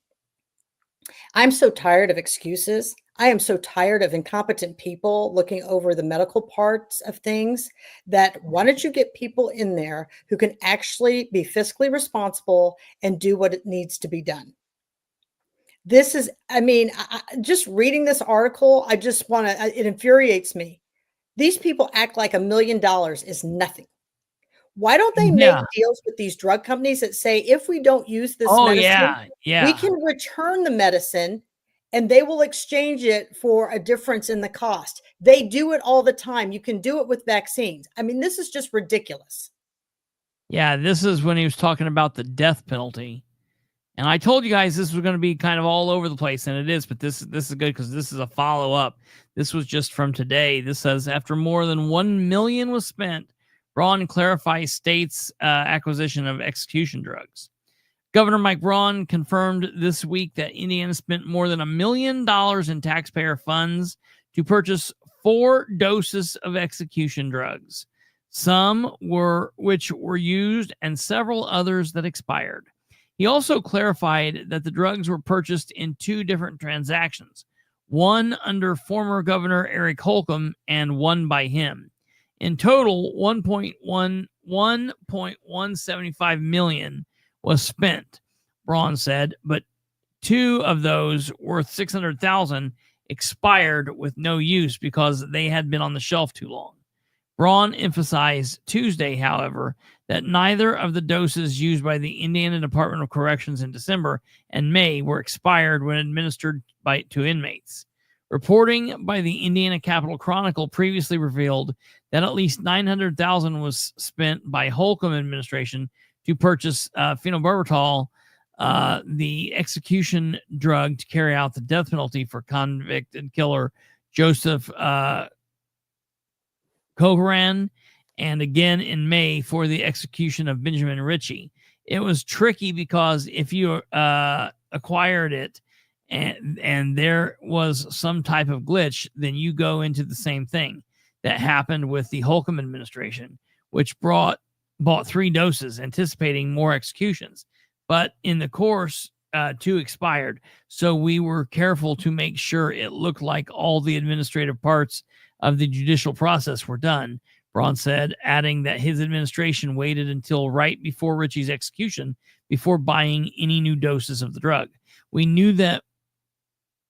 I'm so tired of excuses. I am so tired of incompetent people looking over the medical parts of things that why don't you get people in there who can actually be fiscally responsible and do what it needs to be done? This is, I mean, just reading this article, I just want to, it infuriates me. These people act like $1 million is nothing. Why don't they make deals with these drug companies that say, if we don't use this medicine, we can return the medicine and they will exchange it for a difference in the cost. They do it all the time. You can do it with vaccines. I mean, this is just ridiculous. Yeah, this is when he was talking about the death penalty. And I told you guys this was going to be kind of all over the place, and it is, but this is good because this is a follow-up. This was just from today. This says, after more than $1 million was spent, Braun clarifies state's acquisition of execution drugs. Governor Mike Braun confirmed this week that Indiana spent more than $1 million in taxpayer funds to purchase 4 doses of execution drugs. Some which were used and several others that expired. He also clarified that the drugs were purchased in 2 different transactions, one under former Governor Eric Holcomb and one by him. In total, $1.175 million was spent, Braun said, but 2 of those worth $600,000 expired with no use because they had been on the shelf too long. Braun emphasized Tuesday, however, that neither of the doses used by the Indiana Department of Corrections in December and May were expired when administered to inmates. Reporting by the Indiana Capital Chronicle previously revealed that at least $900,000 was spent by Holcomb administration to purchase phenobarbital, the execution drug to carry out the death penalty for convicted killer Joseph Cochran, and again in May for the execution of Benjamin Ritchie. It was tricky because if you acquired it and there was some type of glitch, then you go into the same thing that happened with the Holcomb administration, which bought 3 doses, anticipating more executions. But in the course, 2 expired. So we were careful to make sure it looked like all the administrative parts of the judicial process were done, Braun said, adding that his administration waited until right before Ritchie's execution before buying any new doses of the drug. We knew that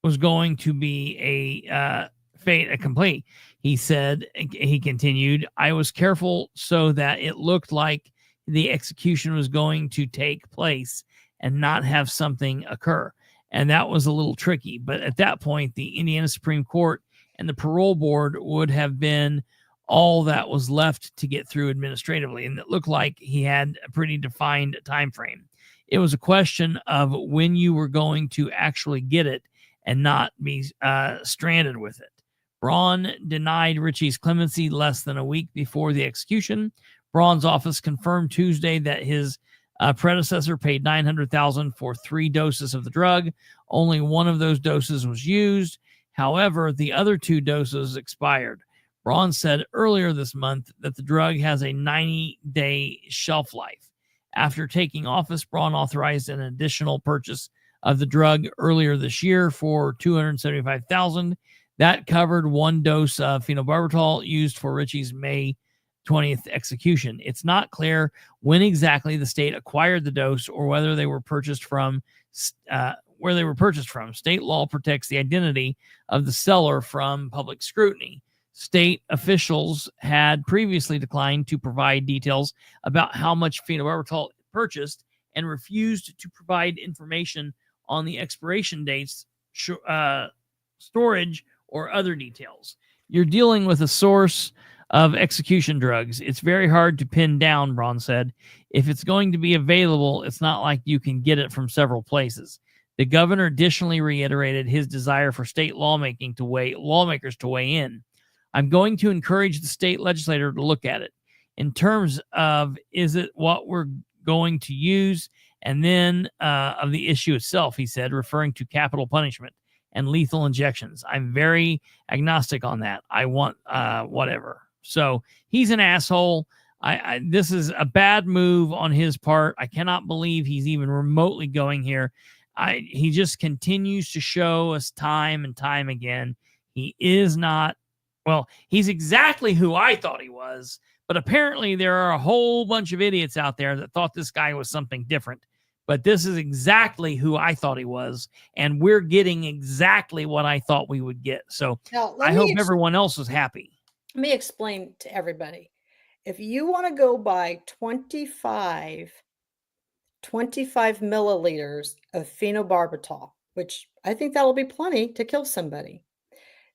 was going to be a fait accompli. He said, he continued, I was careful so that it looked like the execution was going to take place and not have something occur. And that was a little tricky. But at that point, the Indiana Supreme Court and the parole board would have been all that was left to get through administratively. And it looked like he had a pretty defined time frame. It was a question of when you were going to actually get it and not be stranded with it. Braun denied Ritchie's clemency less than a week before the execution. Braun's office confirmed Tuesday that his predecessor paid $900,000 for 3 doses of the drug. Only one of those doses was used. However, the other 2 doses expired. Braun said earlier this month that the drug has a 90-day shelf life. After taking office, Braun authorized an additional purchase of the drug earlier this year for $275,000. That covered one dose of phenobarbital used for Richie's May 20th execution. It's not clear when exactly the state acquired the dose or whether they were purchased from where they were purchased from. State law protects the identity of the seller from public scrutiny. State officials had previously declined to provide details about how much phenobarbital purchased and refused to provide information on the expiration dates, storage, or other details. You're dealing with a source of execution drugs. It's very hard to pin down, Braun said. If it's going to be available, it's not like you can get it from several places. The governor additionally reiterated his desire for state lawmakers to weigh in. I'm going to encourage the state legislature to look at it in terms of, is it what we're going to use? And then of the issue itself, he said, referring to capital punishment and lethal injections. I'm very agnostic on that. I want whatever. So he's an asshole. This is a bad move on his part. I cannot believe he's even remotely going here. He just continues to show us time and time again. He is not, well, he's exactly who I thought he was, but apparently there are a whole bunch of idiots out there that thought this guy was something different. But this is exactly who I thought he was, and we're getting exactly what I thought we would get. So Now, I hope everyone else is happy. Let me explain to everybody. If you want to go buy 25 milliliters of phenobarbital, which I think that'll be plenty to kill somebody,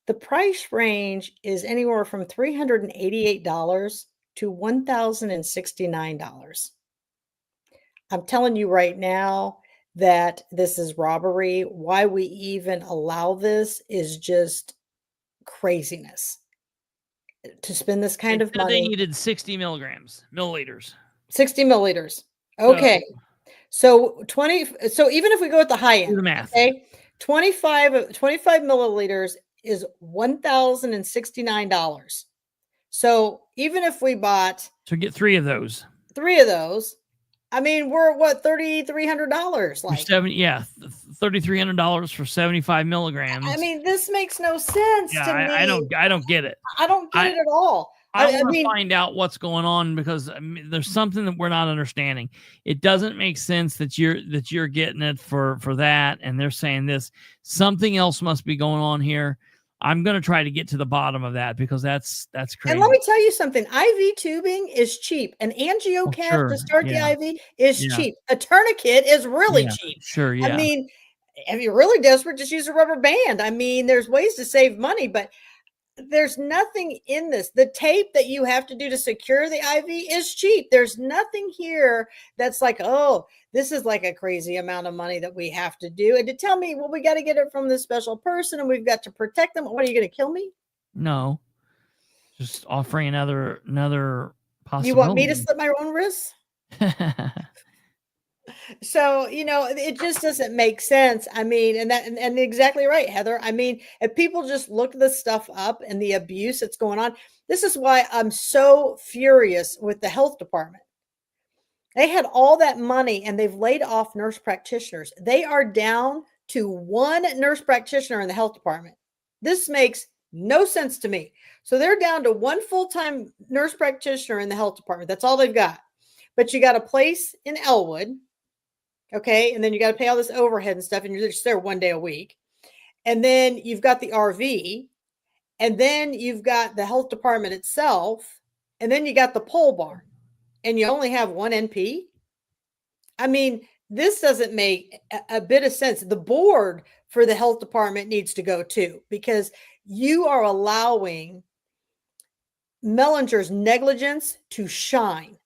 the price range is anywhere from $388 to $1,069. I'm telling you right now that this is robbery. Why we even allow this is just craziness. To spend this kind of money. They needed 60 milliliters. 60 milliliters. Okay. So 20. So even if we go at the high end, do the math. Okay, 25 milliliters is $1,069. So even if we bought, so get three of those, I mean, we're what, $3,300? Like $3,300 for 75 milligrams. I mean, this makes no sense to me. I don't get it. I don't get it at all. I want to find out what's going on, because there's something that we're not understanding. It doesn't make sense that you're getting it for that, and they're saying this. Something else must be going on here. I'm going to try to get to the bottom of that, because that's crazy. And let me tell you something. IV tubing is cheap. An angio-cap to start the IV is cheap. A tourniquet is really cheap. Sure, yeah. I mean, if you're really desperate, just use a rubber band. I mean, there's ways to save money, but there's nothing in this. The tape that you have to do to secure the IV is cheap. There's nothing here that's like, oh, this is like a crazy amount of money that we have to do. And to tell me, well, we got to get it from this special person and we've got to protect them. What, are you going to kill me? No, just offering another possibility. You want me to slit my own wrists? So, it just doesn't make sense. I mean, and exactly right, Heather. I mean, if people just look this stuff up and the abuse that's going on, this is why I'm so furious with the health department. They had all that money and they've laid off nurse practitioners. They are down to one nurse practitioner in the health department. This makes no sense to me. So they're down to one full-time nurse practitioner in the health department. That's all they've got. But you got a place in Elwood. Okay. And then you got to pay all this overhead and stuff. And you're just there one day a week. And then you've got the RV. And then you've got the health department itself. And then you got the pole barn. And you only have one NP. I mean, this doesn't make a bit of sense. The board for the health department needs to go too, because you are allowing Mellinger's negligence to shine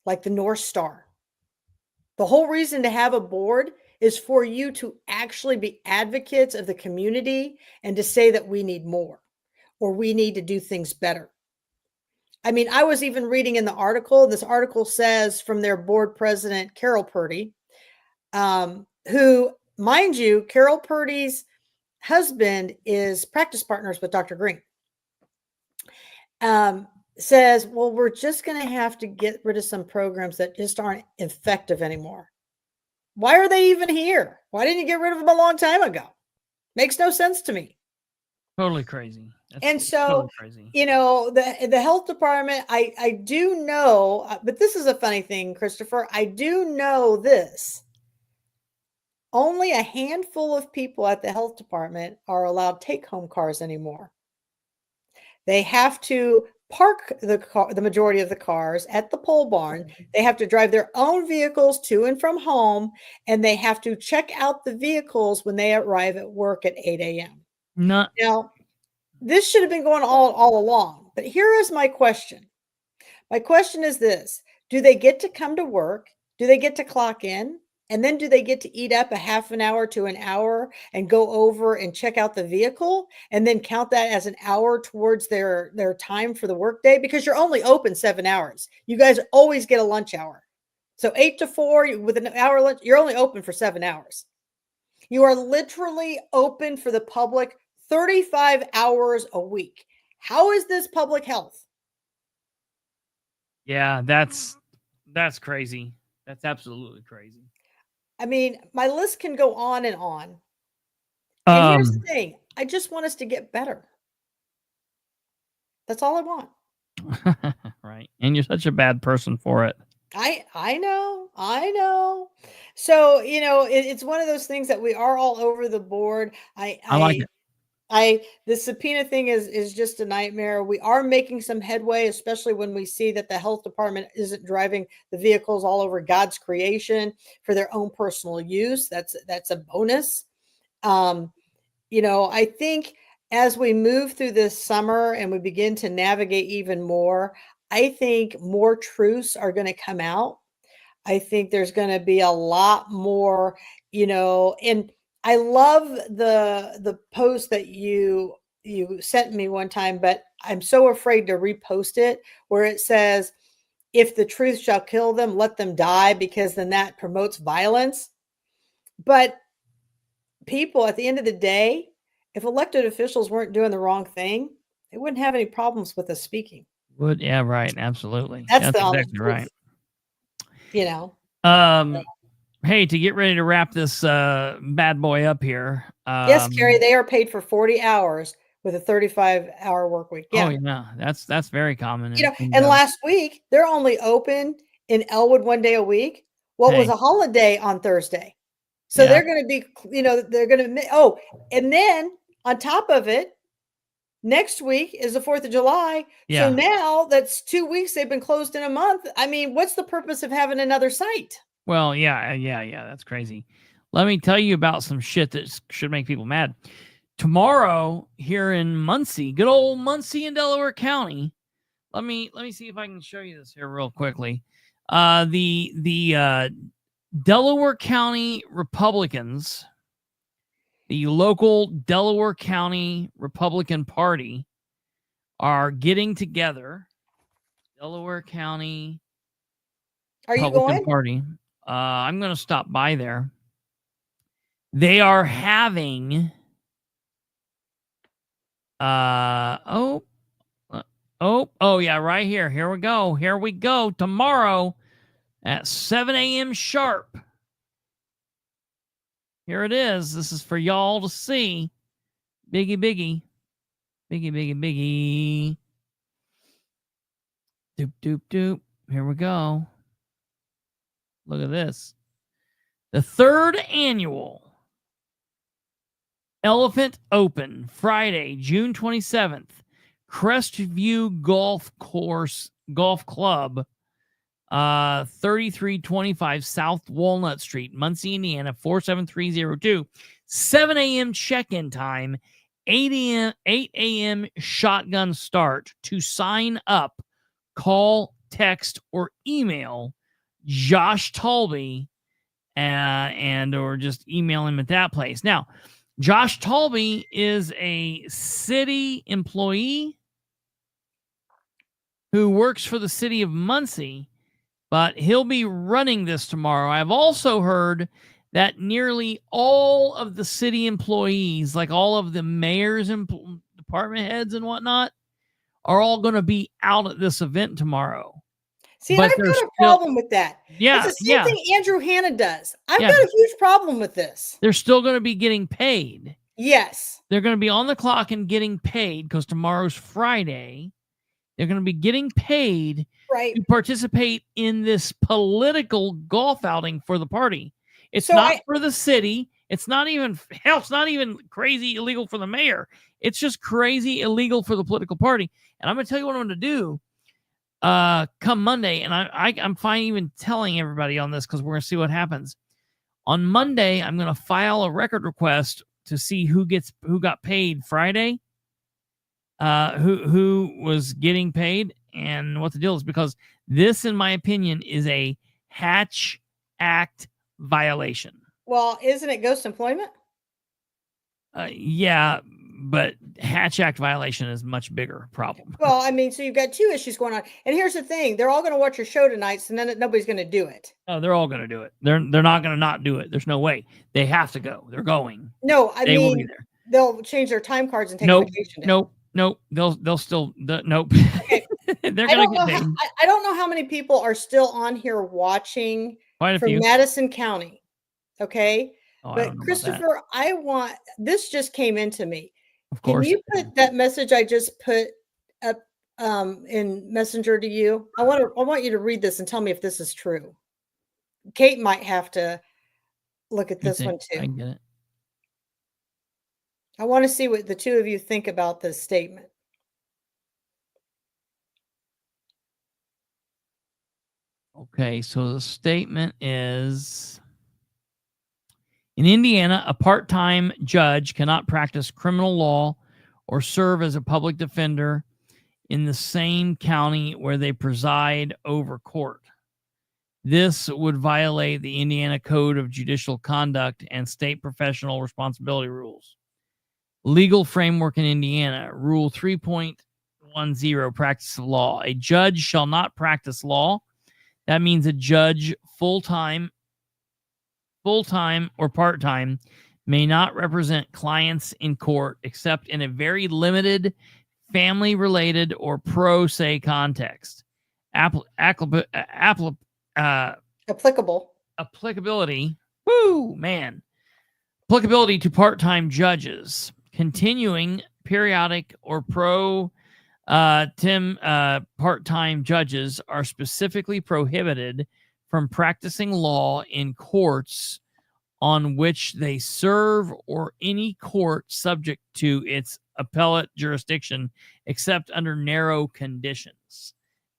like the North Star. The whole reason to have a board is for you to actually be advocates of the community and to say that we need more or we need to do things better. I mean, I was even reading in the article, this article says from their board president, Carol Purdy, who, mind you, Carol Purdy's husband is practice partners with Dr. Green, says, well, we're just going to have to get rid of some programs that just aren't effective anymore. Why are they even here? Why didn't you get rid of them a long time ago? Makes no sense to me. Totally crazy. And so, totally crazy. you know, the health department, I do know, but this is a funny thing, Christopher. I do know this. Only a handful of people at the health department are allowed take-home cars anymore. They have to park the majority of the cars at the pole barn. They have to drive their own vehicles to and from home, and they have to check out the vehicles when they arrive at work at 8 a.m. Not Now, this should have been going all along, but here is my question. My question is this: do they get to come to work? Do they get to clock in? And then do they get to eat up a half an hour to an hour and go over and check out the vehicle and then count that as an hour towards their time for the workday? Because you're only open 7 hours. You guys always get a lunch hour. So 8 to 4 with an hour lunch, you're only open for 7 hours. You are literally open for the public 35 hours a week. How is this public health? Yeah, that's crazy. That's absolutely crazy. I mean, my list can go on and on. And here's the thing. I just want us to get better. That's all I want. Right. And you're such a bad person for it. I know. So, you know, it's one of those things that we are all over the board. I like it. The subpoena thing is just a nightmare. We are making some headway, especially when we see that the health department isn't driving the vehicles all over God's creation for their own personal use. That's a bonus. You know, I think as we move through this summer and we begin to navigate even more, I think more truths are going to come out. I think there's going to be a lot more, you know, and I love the post that you sent me one time, but I'm so afraid to repost it, where it says, if the truth shall kill them, let them die, because then that promotes violence. But people, at the end of the day, if elected officials weren't doing the wrong thing, they wouldn't have any problems with us speaking. Yeah, right. Absolutely. That's the exactly right. You know. Hey, to get ready to wrap this bad boy up here. Yes, Carrie, they are paid for 40 hours with a 35-hour work week. Yeah. Oh, yeah. That's very common. You know, and last week, they're only open in Elwood 1 day a week. What was a holiday on Thursday? So they're going to be, you know, they're going to, and then on top of it, next week is the 4th of July. Yeah. So now that's 2 weeks they've been closed in a month. I mean, what's the purpose of having another site? Well, yeah. That's crazy. Let me tell you about some shit that should make people mad. Tomorrow here in Muncie, good old Muncie in Delaware County. Let me see if I can show you this here real quickly. The Delaware County Republicans, the local Delaware County Republican Party, are getting together. Delaware County Republican Party. I'm going to stop by there. They are having yeah, right here. Here we go. Tomorrow at 7 a.m. sharp. Here it is. This is for y'all to see. Biggie. Doop. Here we go. Look at this. The 3rd annual Elephant Open, Friday, June 27th, Crestview Golf Club, 3325 South Walnut Street, Muncie, Indiana, 47302. 7 a.m. check-in time, 8 a.m. shotgun start. To sign up, call, text, or email Josh Talby, or just email him at that place. Now, Josh Talby is a city employee who works for the city of Muncie, but he'll be running this tomorrow. I've also heard that nearly all of the city employees, like all of the mayors and department heads and whatnot, are all going to be out at this event tomorrow. See, But I've there's got a still- problem with that. Yeah, It's the same yeah. thing Andrew Hanna does. I've Yeah. got a huge problem with this. They're still going to be getting paid. Yes. They're going to be on the clock and getting paid because tomorrow's Friday. They're going to be getting paid Right. to participate in this political golf outing for the party. It's So not for the city. It's not even, hell, it's not even crazy illegal for the mayor. It's just crazy illegal for the political party. And I'm going to tell you what I'm going to do come Monday. And I'm fine even telling everybody on this because we're going to see what happens. On Monday, I'm going to file a record request to see who got paid Friday. Who was getting paid and what the deal is, because this, in my opinion, is a Hatch Act violation. Well, isn't it ghost employment? Yeah, but Hatch Act violation is much bigger problem. Well, I mean, so you've got two issues going on. And here's the thing. They're all going to watch your show tonight, so then nobody's going to do it. Oh, they're all going to do it. They're not going to not do it. There's no way. They have to go. They're going. No, They will be there. they'll change their time cards and take Nope. vacation day. Nope. They'll still nope. Okay. They're going to get paid. I don't know how many people are still on here watching Quite a from few. Madison County. Okay. Oh, I But don't know about that. Christopher, this just came into me. Of course. Can you put that message I just put up in Messenger to you? I want you to read this and tell me if this is true. Kate might have to look at this one too. I get it. I want to see what the two of you think about this statement. Okay, so the statement is, in Indiana, a part-time judge cannot practice criminal law or serve as a public defender in the same county where they preside over court. This would violate the Indiana Code of Judicial Conduct and state professional responsibility rules. Legal framework in Indiana, Rule 3.10, practice of law. A judge shall not practice law. That means a judge full-time or part-time may not represent clients in court except in a very limited family-related or pro se context. Applicability. Woo, man. Applicability to part-time judges. Continuing, periodic, or part-time judges are specifically prohibited from practicing law in courts on which they serve or any court subject to its appellate jurisdiction except under narrow conditions.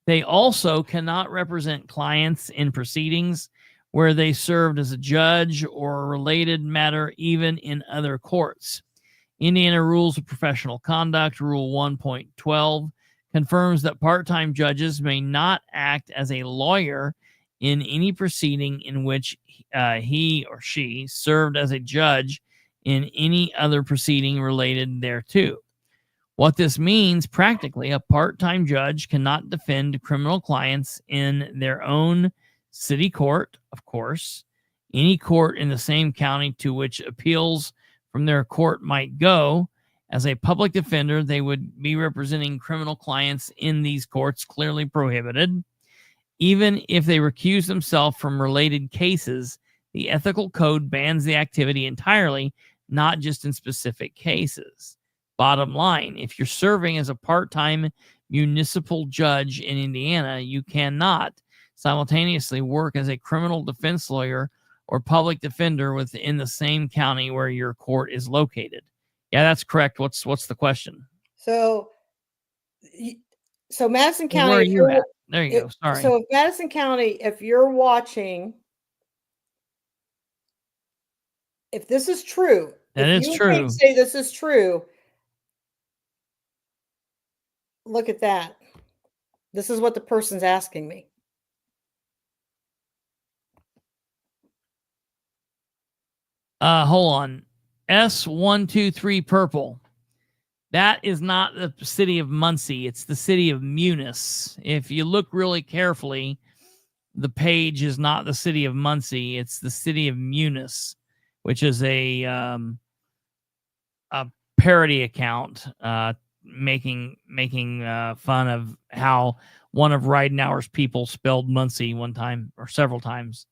They also cannot represent clients in proceedings where they served as a judge or a related matter, even in other courts. Indiana Rules of Professional Conduct, Rule 1.12, confirms that part-time judges may not act as a lawyer in any proceeding in which he or she served as a judge in any other proceeding related thereto. What this means, practically, a part-time judge cannot defend criminal clients in their own city court, of course, any court in the same county to which appeals from their court might go. As a public defender, they would be representing criminal clients in these courts, clearly prohibited. Even if they recuse themselves from related cases, the ethical code bans the activity entirely, not just in specific cases. Bottom line, if you're serving as a part-time municipal judge in Indiana, you cannot simultaneously work as a criminal defense lawyer or public defender within the same county where your court is located. Yeah, that's correct. What's the question? So Madison County. Where are you at? There you go. Sorry. So Madison County, if you're watching, if this is true, that is true. Say this is true. Look at that. This is what the person's asking me. Hold on. S123 purple. That is not the city of Muncie. It's the city of Munis. If you look really carefully, the page is not the city of Muncie. It's the city of Munis, which is a parody account making fun of how one of Ridenhour's people spelled Muncie one time or several times.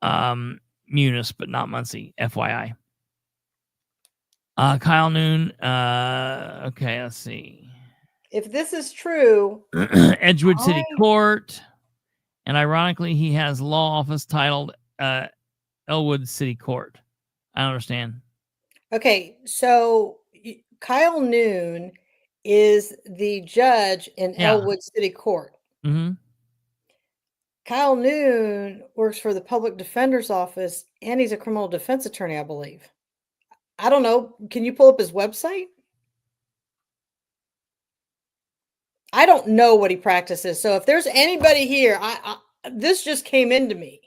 Munis, but not Muncie, FYI. Kyle Noon. Okay, let's see. If this is true, Edgewood City Court. And ironically, he has law office titled Elwood City Court. I don't understand. Okay, so Kyle Noon is the judge in Elwood City Court. Mm-hmm. Kyle Noon works for the public defender's office, and he's a criminal defense attorney, I believe. I don't know. Can you pull up his website? I don't know what he practices. So if there's anybody here, this just came into me.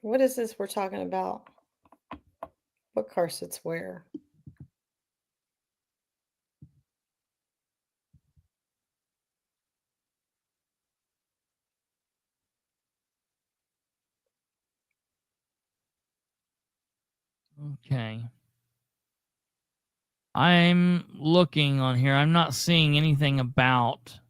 What is this we're talking about? What car sits where? Okay. I'm looking on here. I'm not seeing anything about.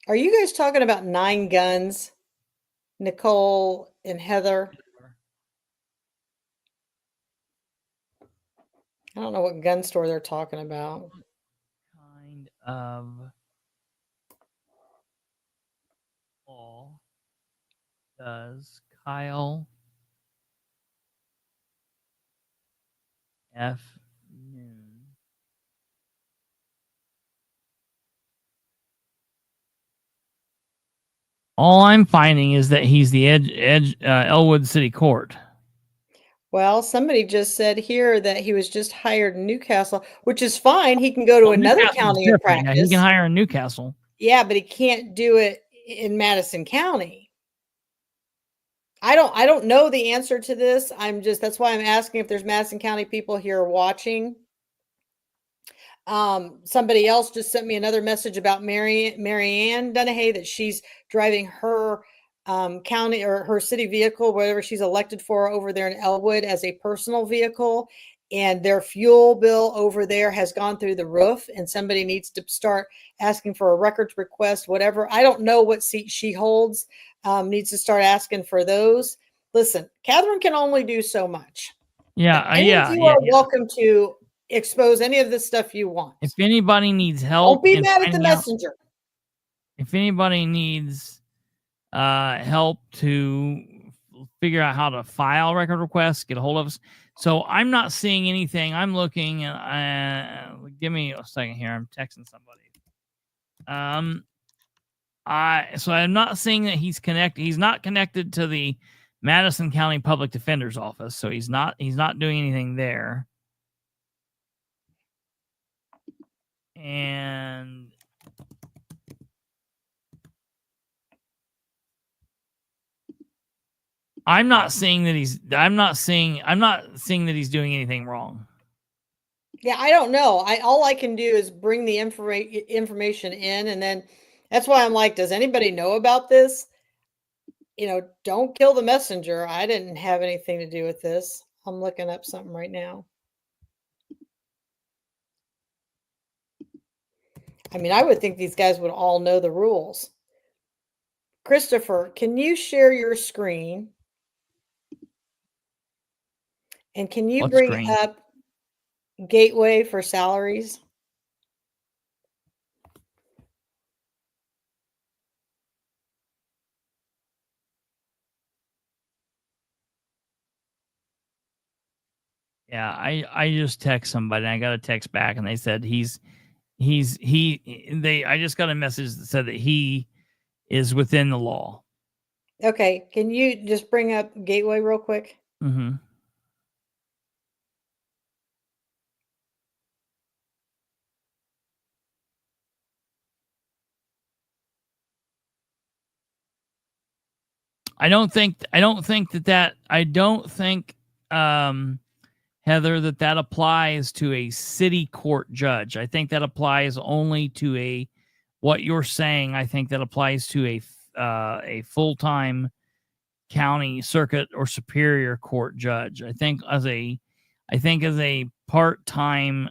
Are you guys talking about 9 Guns? Nicole and Heather? I don't know what gun store they're talking about. Kind of law does Kyle F. Noon all I'm finding is that he's the Elwood City Court. Well, somebody just said here that he was just hired in Newcastle, which is fine. He can go to another county and practice. Yeah, he can hire in Newcastle. Yeah, but he can't do it in Madison County. I don't know the answer to this. That's why I'm asking if there's Madison County people here watching. Somebody else just sent me another message about Marianne Dunahey, that she's driving her county or her city vehicle, whatever she's elected for over there in Elwood, as a personal vehicle, and their fuel bill over there has gone through the roof, and somebody needs to start asking for a records request, whatever. I don't know what seat she holds. Needs to start asking for those. Listen, Katherine can only do so much. Yeah, you are welcome to expose any of this stuff you want. If anybody needs help, don't be mad at the messenger. If anybody needs help to figure out how to file record requests, get a hold of us. So I'm not seeing anything. I'm looking, and give me a second here. I'm texting somebody. So I'm not seeing that he's connected. He's not connected to the Madison County Public Defender's Office, so he's not doing anything there. And I'm not seeing that he's doing anything wrong. Yeah, I don't know. All I can do is bring the information in, and then that's why I'm like, does anybody know about this? Don't kill the messenger. I didn't have anything to do with this. I'm looking up something right now. I mean, I would think these guys would all know the rules. Kristoher, can you share your screen? And can you bring up Gateway for salaries? Yeah, I just text somebody, and I got a text back, and they said I just got a message that said that he is within the law. Okay, can you just bring up Gateway real quick? Mm-hmm. I don't think Heather, that applies to a city court judge. I think that applies only to what you're saying. I think that applies to a full-time county circuit or superior court judge. I think as a part-time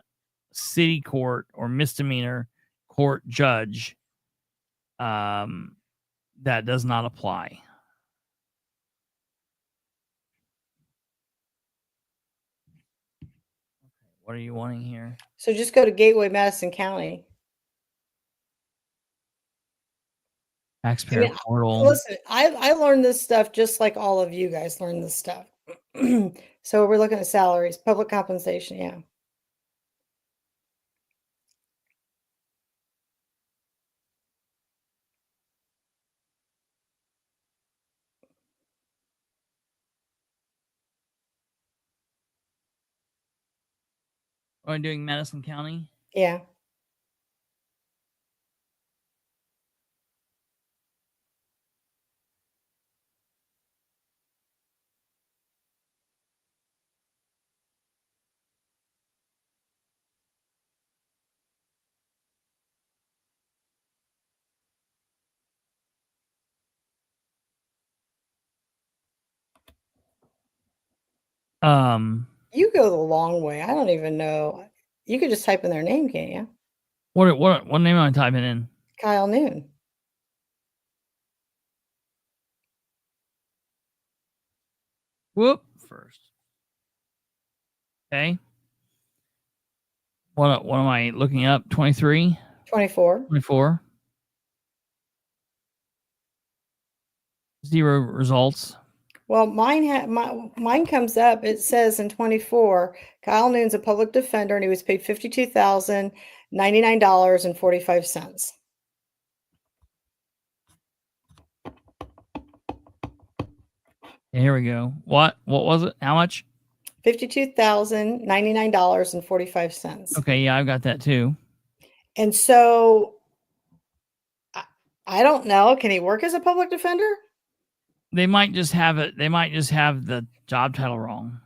city court or misdemeanor court judge, that does not apply. What are you wanting here? So just go to Gateway, Madison County. Taxpayer portal. Listen, I learned this stuff just like all of you guys learned this stuff. So we're looking at salaries, public compensation. Yeah. Are you doing Madison County? Yeah. You go the long way. I don't even know. You could just type in their name, can't you? What name am I typing in? Kyle Noon. Whoop first. Okay. What am I looking up? 23? 24. 24. 0 results. Well, mine comes up. It says in 24, Kyle Noon's a public defender, and he was paid $52,099.45. Here we go. What was it? How much? $52,099.45. Okay, yeah, I've got that too. And so I don't know. Can he work as a public defender? They might just have it. They might just have the job title wrong.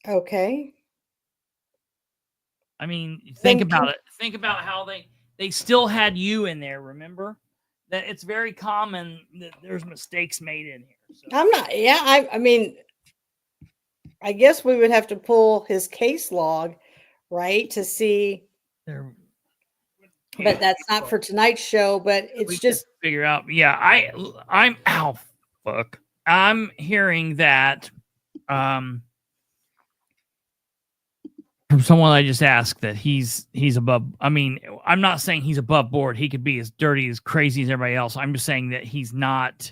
Okay. I mean, think about it. Think about how they still had you in there. Remember that it's very common that there's mistakes made in here. So. I'm not. Yeah. I mean, I guess we would have to pull his case log, right, to see. But that's not for tonight's show. But it's just figure out. Yeah, I'm. Ow, fuck. I'm hearing that from someone I just asked that he's above. I mean, I'm not saying he's above board. He could be as dirty, as crazy as everybody else. I'm just saying that he's not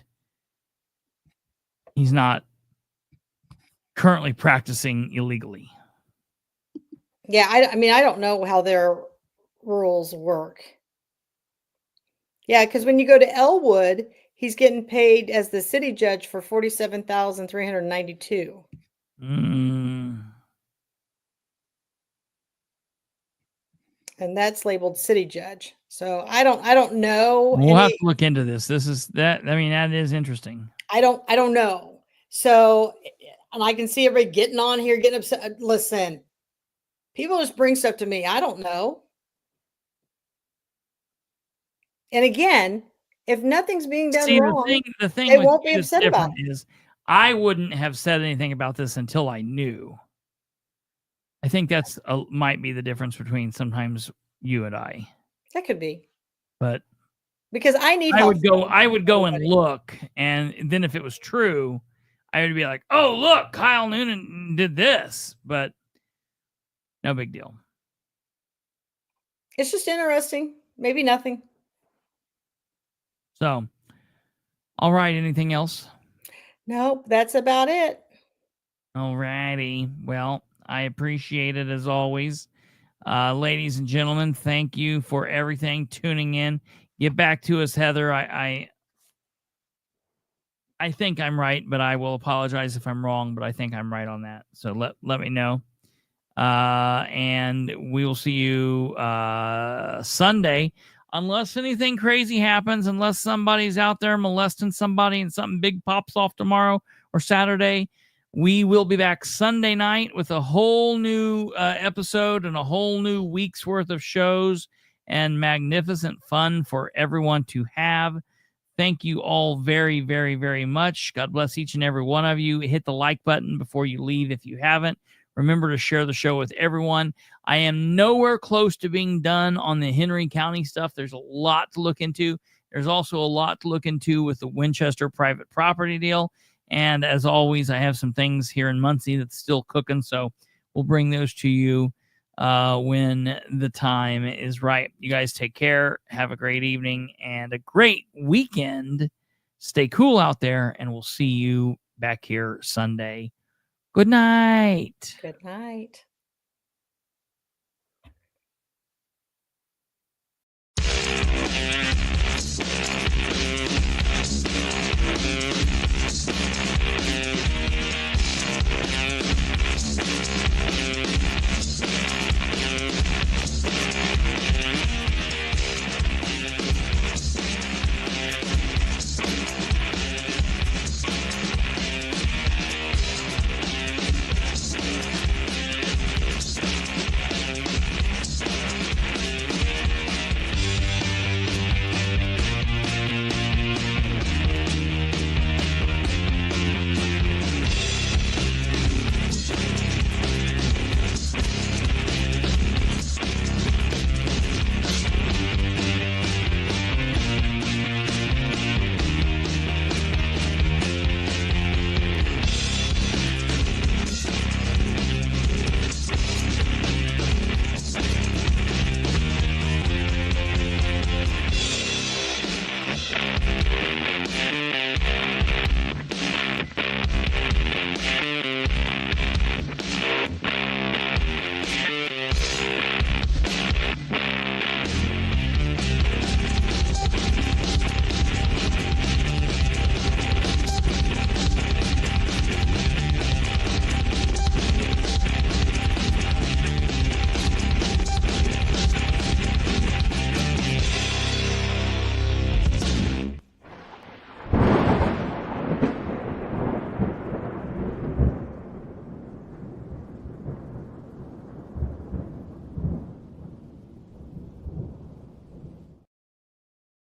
currently practicing illegally. Yeah, I mean, I don't know how their rules work. Yeah, because when you go to Elwood, he's getting paid as the city judge for $47,392. And that's labeled city judge. So I don't know. We'll have to look into this. This is that. I mean, that is interesting. I don't know. So, and I can see everybody getting on here, getting upset. Listen, people just bring stuff to me. I don't know. And again, if nothing's being done wrong, the thing they won't be upset about it. Is I wouldn't have said anything about this until I knew. I think that's might be the difference between sometimes you and I. That could be. But because I would go and look, and then if it was true, I would be like, "Oh, look, Kyle Noonan did this," but no big deal. It's just interesting. Maybe nothing. So, all right. Anything else? Nope, that's about it. All righty. Well, I appreciate it as always. Ladies and gentlemen, thank you for everything, tuning in. Get back to us, Heather. I think I'm right, but I will apologize if I'm wrong, but I think I'm right on that. So let me know. And we will see you Sunday. Unless anything crazy happens, unless somebody's out there molesting somebody and something big pops off tomorrow or Saturday, We will be back Sunday night with a whole new episode and a whole new week's worth of shows and magnificent fun for everyone to have. Thank you all very, very, very much. God bless each and every one of you. Hit the like button before you leave if you haven't. Remember to share the show with everyone. I am nowhere close to being done on the Henry County stuff. There's a lot to look into. There's also a lot to look into with the Winchester private property deal. And as always, I have some things here in Muncie that's still cooking. So we'll bring those to you when the time is right. You guys take care. Have a great evening and a great weekend. Stay cool out there, and we'll see you back here Sunday. Good night. Good night.